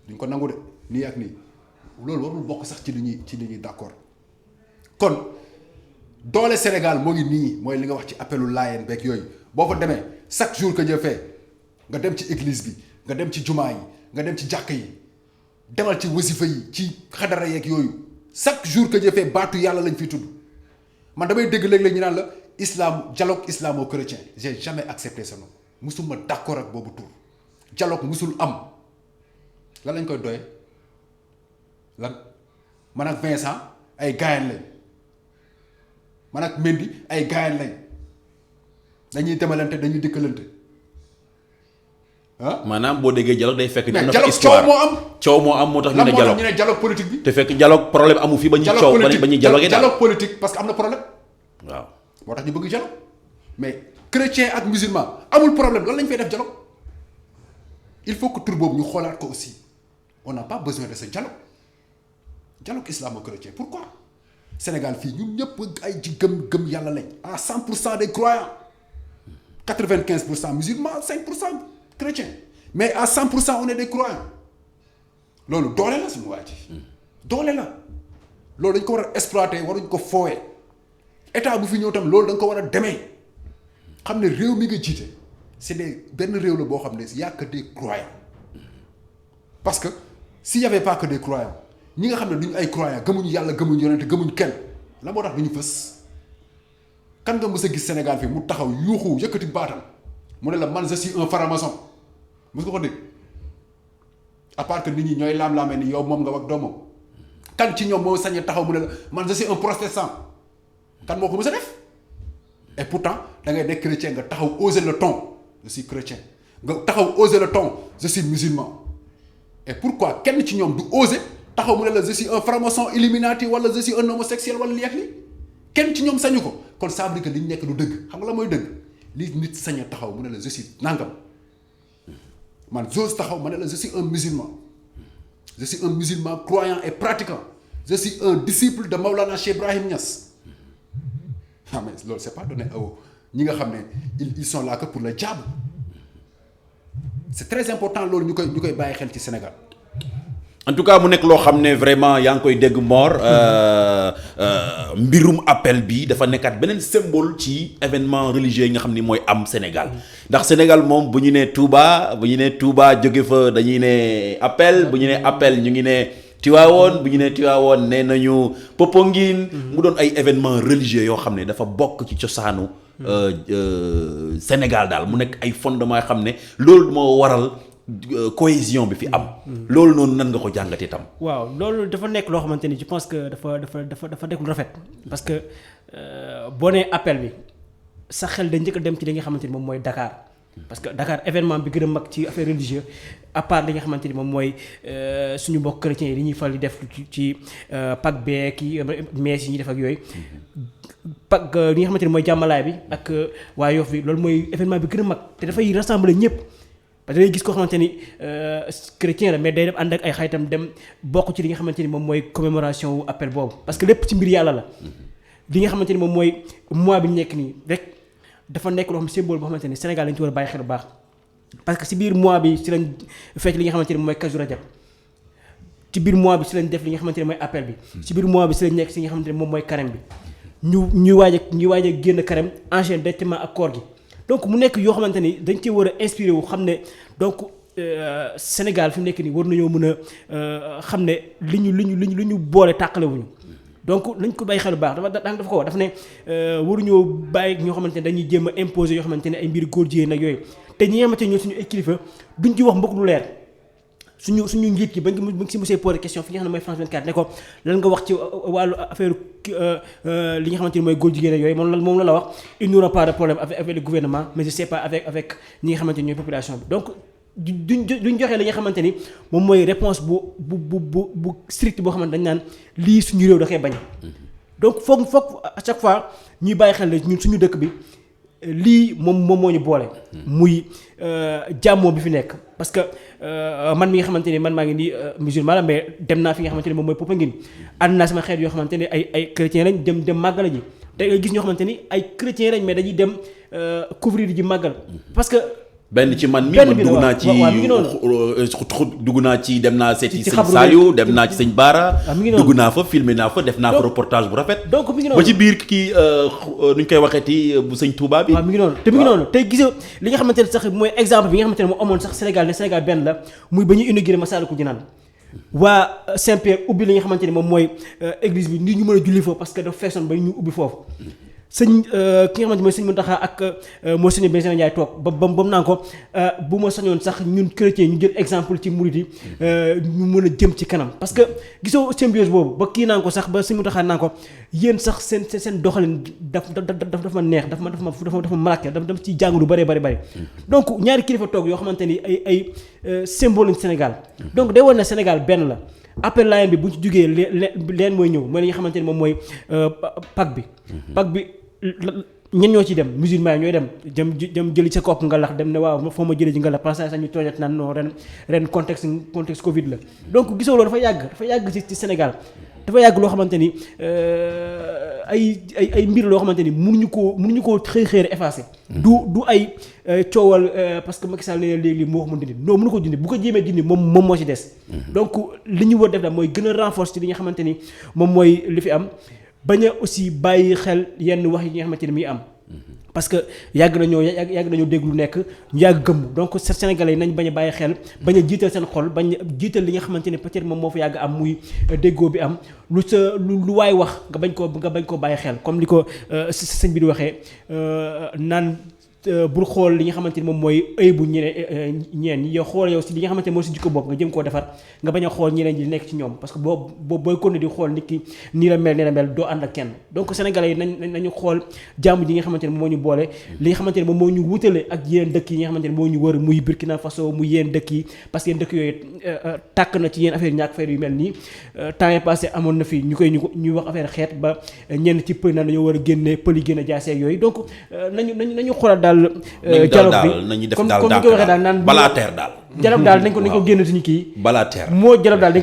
duñ ko nangu de nii ak nii loolu warul bokk sax ci li ñuy d'accord kon doole Sénégal moo ngi nii mooy li nga wax ci appelu Layeen beeg yooyu boo fa demee chaque jour que Dieu fait nga dem ci église bi nga dem ci jumaa yi nga dem ci jàkk yi demal ci wasifa yi ci xadara yeeg yooyu chaque jour que Dieu fait baatu yàlla lañ fiy tudd man damay dégg léeg-léeg ñu naan la dialogue islamo-chrétien j'ai jamais accepté ce nom musuma d'accord ak boobu tur dialogue musul am lan lañ koy doye lan man ak Vincent ay gaayan lañ man ak Mendy ay gaayan lañ dañuy demalante dañuy dikkalante ah. maanaam boo déggee dialogue day fekk. mais dialogue coow moo am moo tax ñu ne dialogue ñu ne dialogue politique bi. te fekk dialogue problème amu fi ba ñuy coow ba ñuy dialogue dialogue politique parce que am na problème. waaw moo tax ñu bëgg dialogue mais chrétien ak musulman amul problème lan lañ fay def dialogue il faut que tur boobu ñu xoolaat ko aussi on n'a pas besoin de ce dialogue islamo-chrétien pourquoi Sénégal fii ñun ñëpp ay ci gëm yàlla lañ à 100% des croyants 95% musulmans 5% chrétiens mais à 100% on est des croyants loolu doole la suñu waa ji doole la loolu dañ ko war a exploiter waruñ ko foowee état bu fi ñëw tam loolu da nga ko war a demee xam ne réew mi nga jiite c'est des benn réew la boo xam ne y a que des croyants parce que s'il y avait pas que des croyants ñi nga xam ne duñu ay croyants gëmuñu yàlla gëmuñu yonent gëmuñu kenn la moo tax duñu fës kan nga mës a gis Sénégal fii mu taxaw yuuxu yëkkati baatam mu ne la man je suis un franc-maçon mës nga ko dégg à part que nit ñi ñooy laam-laamee ni yow moom nga wax doo moom kan ci ñoom moo sañee taxaw mu ne la man je suis un protestant kan moo ko mës a def et pourtant da ngay nekk chrétien nga taxaw oser le ton je suis chrétien nga taxaw oser le ton je suis musulman et pourquoi kenn ci ñoom du oser taxaw mu ne la je suis un franc-maçon illuminati wala je suis un homosexuel wala li ak li kenn ci ñoom sañu ko kon ça veut dire que li ñu nekk du dëgg xam nga la mooy dëgg li nit sañ a taxaw mu ne la je suis nangam man j'ose taxaw ma ne la je suis un musulman croyant et pratiquant je suis un disciple de Maulana Cheikh Ibrahim Niass ah mais loolu c'est pas donné aw ñi nga xam ne ils sont là que pour le diable c'est très important loolu ñu koy bàyyi xel ci Sénégal. en tout cas mu nekk loo xam ne vraiment yaa ngi koy dégg Mor mbirum appel bi dafa nekkaat beneen symbole ci événement religieux yi nga xam ni mooy am Sénégal ndax Sénégal moom bu ñu nee Touba jóge fa dañuy ne appel bu ñu nee appel ñu ngi ne Tivaouane bu ñu nee Tivaouane nee nañu Popenguine mu doon ay événement religieux yoo xam ne dafa bokk ci cosaanu Sénégal daal mu nekk ay fondement yoo xam ne loolu moo waral cohésion bi fi am. loolu noonu nan nga ko jàngatee tam. waaw loolu dafa nekk loo xamante ni je pense que dafa nekk lu rafet parce que boo nee appel bi sa xel da njëkk a dem ci li nga xamante ni moom mooy Dakar parce que Dakar événement bi gën a mag ci affaire religieux à part li nga xamante ni moom mooy suñu mbokk chrétiens yi li ñuy fal di def ci Pâques beek yi messe yi ñuy def ak yooyu. Pâques li nga xamante ni mooy jàmmalaay bi ak waa Yoff bi loolu mooy événement bi gën a mag te dafay rassembler ñëpp. parce que day gis koo xamante ni chrétien la mais day dem ànd ak ay xaritam dem bokk ci li nga xamante ni moom mooy commémoration wu appel boobu parce que lépp ci mbir yàlla la li nga xamante ni moom mooy mois bi ñu nekk nii rek dafa nekk loo xam symbole boo xamante ni Sénégal lañu ci war a bàyyi xel bu baax parce que si biir mois bi si lañ fekk li nga xamante ni moom mooy Kazu Rajab ci biir mois bi si lañ def li nga xamante ni mooy appel bi si biir mois bi si lañ nekk si nga xamante ni moom mooy carême bi ñu waaj a génn carême enchaîné directement ak koor gi donc mu nekk yoo xamante ni dañ cee war a inspiré wu xam ne donc Sénégal fi mu nekk nii war nañoo mën a xam ne li ñu boole tàqale wuñu donc nañ ko bàyyi xel bu baax dafa ko wax dafa ne waruñoo bàyyi ñoo xamante ne dañuy jéem a imposer yoo xamante ne ay mbir góor jigéen nag yooyu te ñi nga xamante ne ñoo suñu ay kilifa duñ ci wax mbokk lu leer suñu njiit yi ba ngi si monsieur posé question fi nga xam ne mooy France 24 ne ko lan nga wax ci wàllu affaire li nga xamante ni mooy góor jigéen yooyu moom la wax il n'y aura pas de problème avec le gouvernement mais je sais pas avec ñi nga xamante ni ñooy population bi donc duñ joxe li nga xamante ni moom mooy réponse bu strict boo xamante dañ naan lii suñu réew da koy bañ donc foog à chaque fois ñuy bàyyi xel ñun suñu dëkk bi lii moom moo ñu boole muy jàmmoo bi fi nekk parce que man mi nga xamante ni man maa ngi nii musulman la mais dem naa fi nga xamante ni moom mooy Popenguine ànd naa sama xeet yoo xamante ni ay chrétien lañ dem màggal ji te nga gis ñoo xamante ni ay chrétien lañ mais dañuy dem couvrir ji màggal parce que benn ci man dugg naa ci dugg naa ci dem naa seeti sëñ Saliou dem naa ci sëñ Baara dugg naa fa filmé naa fa def naa fa reportage bu rafet donc mi ngi noonu ba ci biir kii nuñ koy waxeeti bu sëñ Touba bi waaw mi ngi noonu te mi ngi noonu tey gisoo li nga xamante ne sax mooy exemple bi nga xamante ne moo amoon sax Sénégal ne Sénégal benn la muy ba ñu inauguré Massalikul Jinaan waa Saint-Pierre ubbi li nga xamante ne moom mooy église bi nii ñu mën a julli foofu parce que dafa feesoon ba ñu ubbi foofu sëñ ki nga xamante mooy sëñ Mountakha ak Monseigneur Benjamin Ndiaye toog ba mu naan ko bu ma sañoon sax ñun chrétien ñu jël exemple ci murid yi ñu mën a jëm ci kanam parce que gisoo symbiose boobu ba kii naan ko sax ba sëñ Mountakha naan ko yéen sax seen doxalin dafa ma neex dafa ma malaake dafa ci jàng lu bari donc ñaari kilifa toog yoo xamante ni ay symbole Sénégal donc day war na Sénégal benn la appel line bi bu ñu ci jugee leen mooy ñëw mooy li nga xamante ni moom mooy Pâques bi ñen ñoo ciy dem musulman ñooy dem jëli sa kopp nga lax dem ne waaw foo ma jëlee ji nga lax parce que sax ñu tooñat naan non ren contexte Covid la donc gisoo loolu dafa yàgg ci Sénégal dafa yàgg loo xamante ni ay mbir loo xamante ni mënuñu koo xëy effacé du ay coowal parce que Macky Sall nee na léegi moo ko mën dindi non mënu ko dindi bu ko jéemee dindi moom moo ci des donc li ñu war def daal mooy gën a renforcer ci li nga xamante ni moom mooy li fi am bañ a aussi bàyyi xel yenn wax yi nga xamante ni muy am parce que yàgg nañoo dégg lu nekk ñu yàgg gëmm donc Sénégalais yi nañ bañ a bàyyi xel bañ a jiital seen xol bañ a jiital li nga xamante ne peut-être moom moo fa yàgg am muy déggoo bi am lu waay wax nga bañ koo bàyyi xel comme li ko sëñ bi di waxee naan bul xool li nga xamante ni moom mooy ëy bu ñeen yow xool yow si li nga xamante ni mooy si jikko bopp nga jëm koo defar nga bañ a xool ñeneen ñi nekk ci ñoom parce que booy kon di xool nit ki nii la mel doo ànd ak kenn donc sénégalais yi nañu xool jàmm ji nga xamante ne moom moo ñu boole li nga xamante ne moom moo ñu wutale ak yeneen dëkk yi nga xamante ne moo ñu wër muy Burkina Faso muy yeneen dëkk yi parce que yeneen dëkk yooyu tàkk na ci yeneen affaire ñàkk affaire yu mel nii temps yi passé amoon na fi ñuy wax affaire xeet ba ñenn ci pël na dañoo war a génne pël yi génne jaaseeg yooyu donc nañu xoolal daal dialogue bi nañu def comme daal ni ko waxee daal naan balaa teer daal dialogue daal nañ ko génne suñu kii balaa teer moo dialogue daal nañ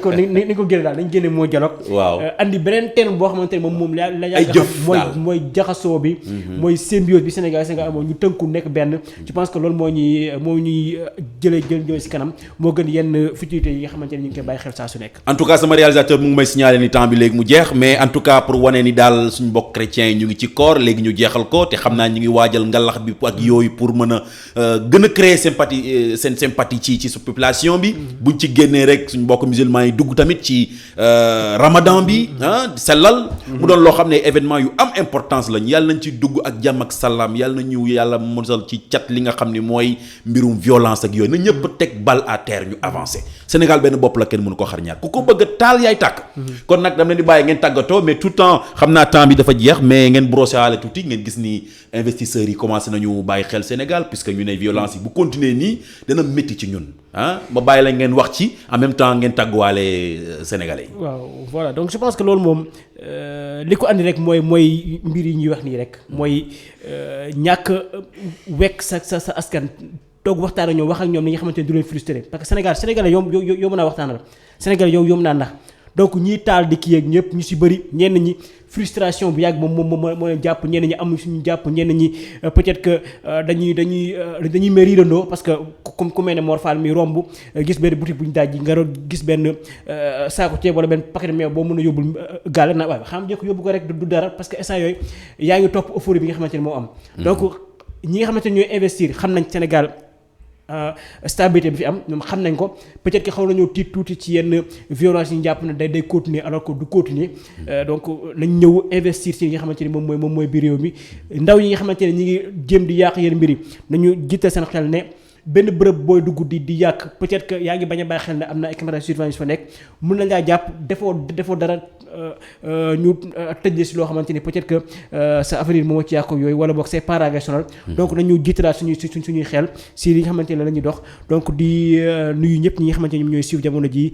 ko génne daal nañ génne moo dialogue waaw andi beneen terme boo xamante ne moom la ay yàgg jëf daal mooy jaxasoo bi mooy symbiose bi Sénégal amoon ñu tënku nekk benn je pense que loolu moo ñuy jëlee si kanam moo gën yenn futilités yi nga xamante ne ñu ngi koy bàyyi xel saa su nekk en tout cas sama réalisateur mu ngi may signaler ni temps bi léegi mu jeex mais en tout cas pour wane ni daal suñu mbokk chrétiens yi ñu ngi ci koor léegi ñu jeexal ko te xam naa ñu ngi waajal ngalax bi ak yooyu pour mën a gën a créer sympathie ci su population bi buñ ci génnee rek suñu mbokk musulmans yi dugg tamit ci ramadan bi sellal mu doon loo xam ne événement yu am importance lañ yàlla nañ ci dugg ak jàmm ak salaam yàlla nañu yàlla mosal ci cat li nga xam ne mooy mbirum violence ak yooyu na ñëpp teg balle à terre ñu avancé Sénégal benn bopp la kenn mënu ko xar ñaar ku ko bëgg a taal yaay tàkk kon nag dama leen di bàyyi ngeen tàggatoo mais tout temps xam naa temps bi dafa jeex mais ngeen brossé waale tuuti ngeen gis ni investisseurs yi commencé nañu bàyyi xel Sénégal puisque ñu ne violence yi bu continuer nii dana métti ci ñun ma bàyyi la ngeen wax ci en même temps ngeen tàgguwaale Sénégalais yi. waaw voilà donc je pense que loolu moom li ko andi rek mooy mbir yi ñuy wax nii rek mooy ñàkk wekk sa askan toog waxtaan ak ñoom wax ak ñoom li nga xamante ne du leen frustré parce que Sénégalais yow mën naa waxtaanal Sénégalais yow mën naa nax donc ñiy taal di kii yeeg ñëpp ñu si bëri ñenn ñi frustration bu yàgg moom moo leen jàpp ñenn ñi amuñ suñu jàpp ñenn ñi peut-être que dañuy mériirandoo parce que comme ku mel ne Mor Fall mi romb gis benn boutique bu ñu daaj nga gis benn saako ceeb wala benn paquet meew boo mën a yóbbul gaale na waaye xam nga yóbbu ko rek du dara parce que instant yooyu yaa ngi topp euphorie bi nga xamante ne moo am. donc ñi nga xamante ne ñooy investir xam nañ Sénégal. Stabilité bi fi am ñoom xam nañ ko peut-être que xaw nañoo tiit tuuti ci yenn violence yi ñu jàpp ne day continuer alors que du continuer donc nañ ñëw investir ci li nga xamante ni moom mooy biir réew mi ndaw yi nga xamante ne ñi ngi jéem di yàq yenn mbir yi nañu jiital seen xel ne benn bërëb booy dugg di yàq peut-être que yaa ngi bañ a bàyyi xel ne am na ay caméra de surveillance fa nekk mun nañ laa jàpp defoo dara ñu tëj si loo xamante ni peut-être que sa avenir moom ci yàqu yooyu wala boog c'est parents ngay sonal donc nañu jiitalaat suñuy xel si li nga xamante ne la ñuy dox donc di nuyu ñëpp ñi nga xamante ne ñoom ñooy suivre jamono ji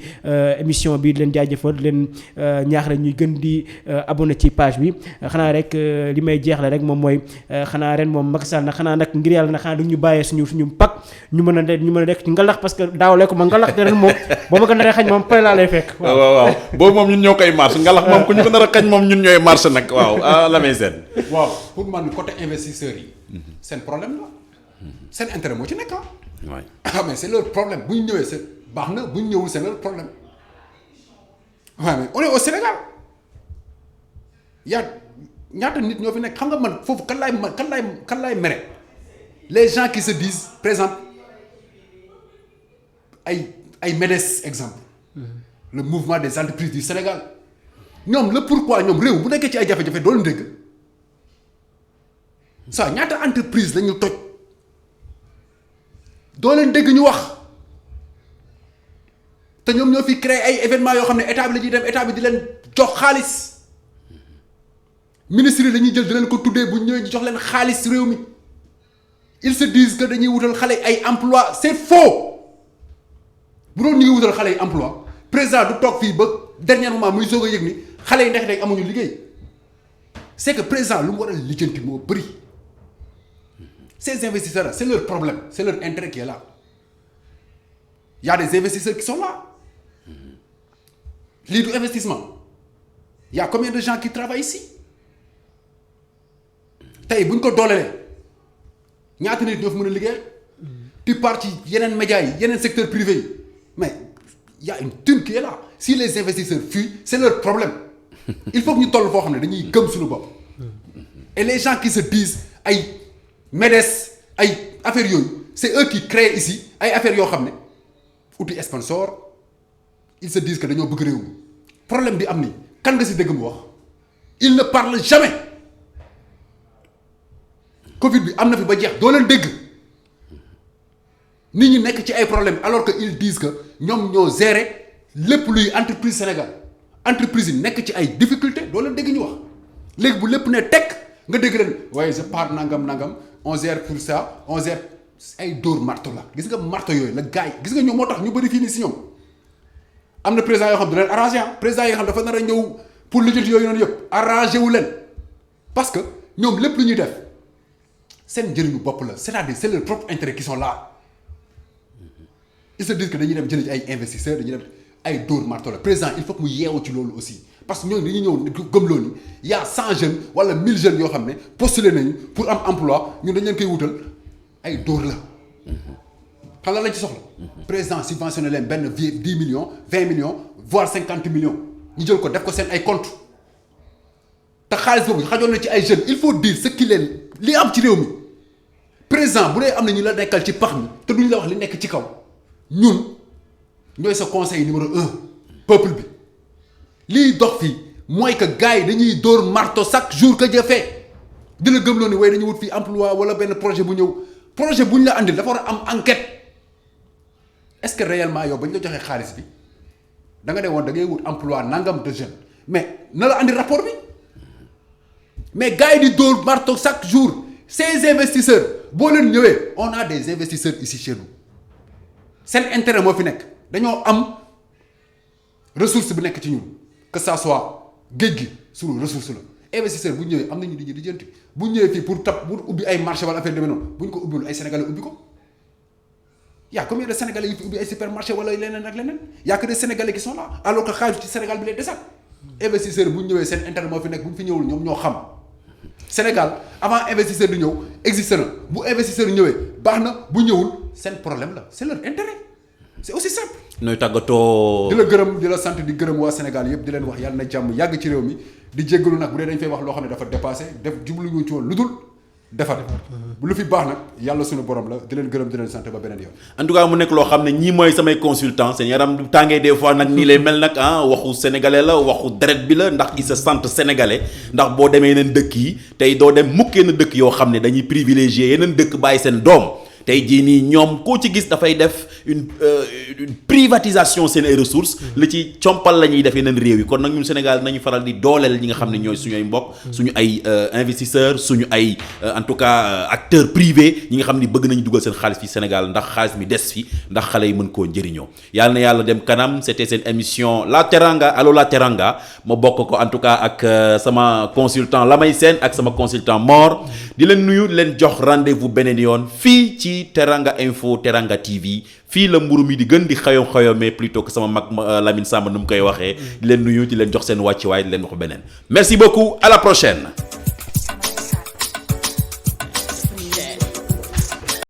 émission bi leen jaajëfal leen ñaax rek ñuy gën di abonné ci page bi xanaa rek li may jeexle rek moom mooy xanaa ren moom Macky Sall nag xanaa nag ngir yàlla nag xanaa du ñu bàyyee suñu pak ñu mën a nekk ci ngalax parce que daawale ko ma ngalax te ren moom boo ma ko naree xañ moom pare laa lay fekk. waaw boobu moom ñun ñoo koy marche ngalax moom ku ñu ko nar a xañ moom ñun ñooy marche nag waaw la may seen. waaw pour man côté investisseurs yi. seen problème la. seen intérêt moo ci nekk mais c'est leur problème bu ñu ñëwee c'est baax na bu ñu ñëwul c'est leur problème waaw mais on est au Sénégal ñaata nit ñoo fi nekk xam nga man foofu kan laay mere les gens qui se disent par exemple ay MEDES exemple le mouvement des entreprises du Sénégal ñoom le pourquoi ñoom réew bu nekkee ci ay jafe-jafe doo leen dégg ça ñaata entreprise lañu toj doo leen dégg ñu wax te ñoom ñoo fi créé ay événements yoo xam ne état bi la ñuy dem état bi di leen jox xaalis ministres yi dañuy jël di leen ko tuddee bu ñëwee jox leen xaalis réew mi ils se disent que dañuy wutal xale ay emploi c'est faux bu doon ñu ngi wutal xale yi emploi président du toog fii ba dernier moment muy soog a yëg ni xale yi ndax rek amuñu liggéey c'est que président lu mu war a lijjanti moo bëri ces investisseurs là c'est leur problème c'est leur intérêt qui est là il y a des investisseurs qui sont là lii du investissement il y a combien de gens qui travaillent ici tey bu ñu ko doolelee ñaata nit ñoo fi mën a liggéey tu pars ci yeneen médias yi yeneen secteur privé yi mais il y a une thune qui est là si les investisseurs fuient c'est leur problème il faut que ñu toll foo xam ne dañuy gëm suñu bopp et les gens qui se disent ay MEDES ay affaires yooyu c'est eux qui créent ici ay affaires yoo xam ne outil sponsor ils se disent que dañoo bëgg réew mi problème bi am ni kan nga si dégg mu wax il ne parle jamais Covid bi am na fi ba jeex doo leen dégg nit ñi nekk ci ay problèmes alors que ils disent que ñoom ñoo gérer lépp luy entreprise Sénégal entreprise yi nekk ci ay difficultés doo leen dégg ñu wax léegi bu lépp ne tekk nga dégg leen waaye je pars nangam on gère pour ça on gère ay dóor marto la gis nga marto yooyu la gars yi gis nga ñoom moo tax ñu bëri fii nii si ñoom am na président yoo xam du leen arrangé président yoo xam dafa nar a ñëw pour lijjanti yooyu noonu yëpp arrangé wu leen parce que ñoom lépp lu ñuy def seen njëriñu bopp la c'est-à-dire c'est leur propre intérêt qui sont là ils se disent que dañuy dem jëli ay investisseurs dañuy dem ay dóor marto la président il faut que mu yeewu ci loolu aussi parce que ñooñu dañuy ñëw gëmloo ni y a 100 jeunes wala 1000 jeunes yoo xam ne postulé nañu pour am emploi ñun dañ leen koy wutal ay dóor la xam la lañ ci soxla président subventionné leen benn 10 millions 20 millions voire 50 millions ñu jël ko def ko seen ay compte te xaalis boobu xajoon na ci ay jeunes il faut dire ce qu'il est li am ci réew mi président bu dee am na ñu la nekkal ci pax mi te duñ la wax li nekk ci kaw ñun ñooy sa conseil numéro 1 peuple bi liy dox fii mooy que gars yi dañuy dóor marto chaque jour que jëfee dina gëmloo ni waaye dañuy wut fii emploi wala benn projet bu ñëw projet bu ñu la andil dafa war a am enquête est-ce que réellement yow ba ñu la joxee xaalis bi da nga ne woon da ngay wut emploi nangam de jeunes mais na la andi rapport bi mais gars yi di dóor marto chaque jour ces investisseurs boo leen ñëwee on a des investisseurs ici chez nous seen intérêt moo fi nekk dañoo am ressource bu nekk ci ñun que ça soit géej gi suñu ressource la investisseur bu ñëwee am nañu di jënti bu ñëwee fii pour ubbi ay marché wala affaire demee noonu bu ñu ko ubbiwul ay sénégalais ubbi ko y a combien de sénégalais yi fi ubbi ay supermarché wala leneen ak leneen y a que des sénégalais qui sont là alors que xaalis ci Sénégal bi lay desal investisseur bu ñu ñëwee seen intérêt moo fi nekk bu ñu fi ñëwul ñoom ñoo xam Sénégal avant investisseur di ñëw existe na bu investisseur ñëwee baax na bu ñëwul seen problème la c'est leur intérêt c'est aussi simple. nooy tàggatoo. di la gërëm di la sant di gërëm waa Sénégal yëpp di leen wax yàlla na jàmm yàgg ci réew mi di jéggalu nag bu dee dañ fay wax loo xam ne dafa dépassé def jubluñu ci woon lu dul defar bu lu fi baax nag yàlla suñu borom la di leen gërëm di leen sant ba beneen yoon. en tout cas mu nekk loo xam ne ñii mooy samay consultant seen yaram du tàngee des fois nag nii lay mel nag waxu sénégalais la waxu deret bi la ndax ils se sentent sénégalais ndax boo demee yeneen dëkk yi tey doo dem mukk yenn dëkk yoo xam ne dañuy privilégié yeneen dëkk bàyyi seen doom. tey jii nii ñoom koo ci gis dafay def une privatisation seen ay ressources li ci compal la ñuy def yeneen réew yi kon nag ñun Sénégal nañu faral di dooleel ñi nga xam ne ñooy suñu ay mbokk suñu ay investisseurs suñu ay en tout cas acteurs privés ñi nga xam ni bëgg nañu dugal seen xaalis fi Sénégal ndax xaalis mi des fi ndax xale yi mën koo njëriñoo yàlla na yàlla dem kanam c'était seen émission La Teranga allo La Teranga ma bokk ko en tout cas ak sama consultant Lamay Sène ak sama consultant Mor di leen nuyu di leen jox rendez-vous beneen yoon fii ci Teranga Info Teranga TV fii la mburu mi di gën di xayom-xayomee plutôt que sama mag Lamine Samba nu mu koy waxee di leen nuyu di leen jox seen wàccuwaay di leen wax beneen merci beaucoup à la prochaine.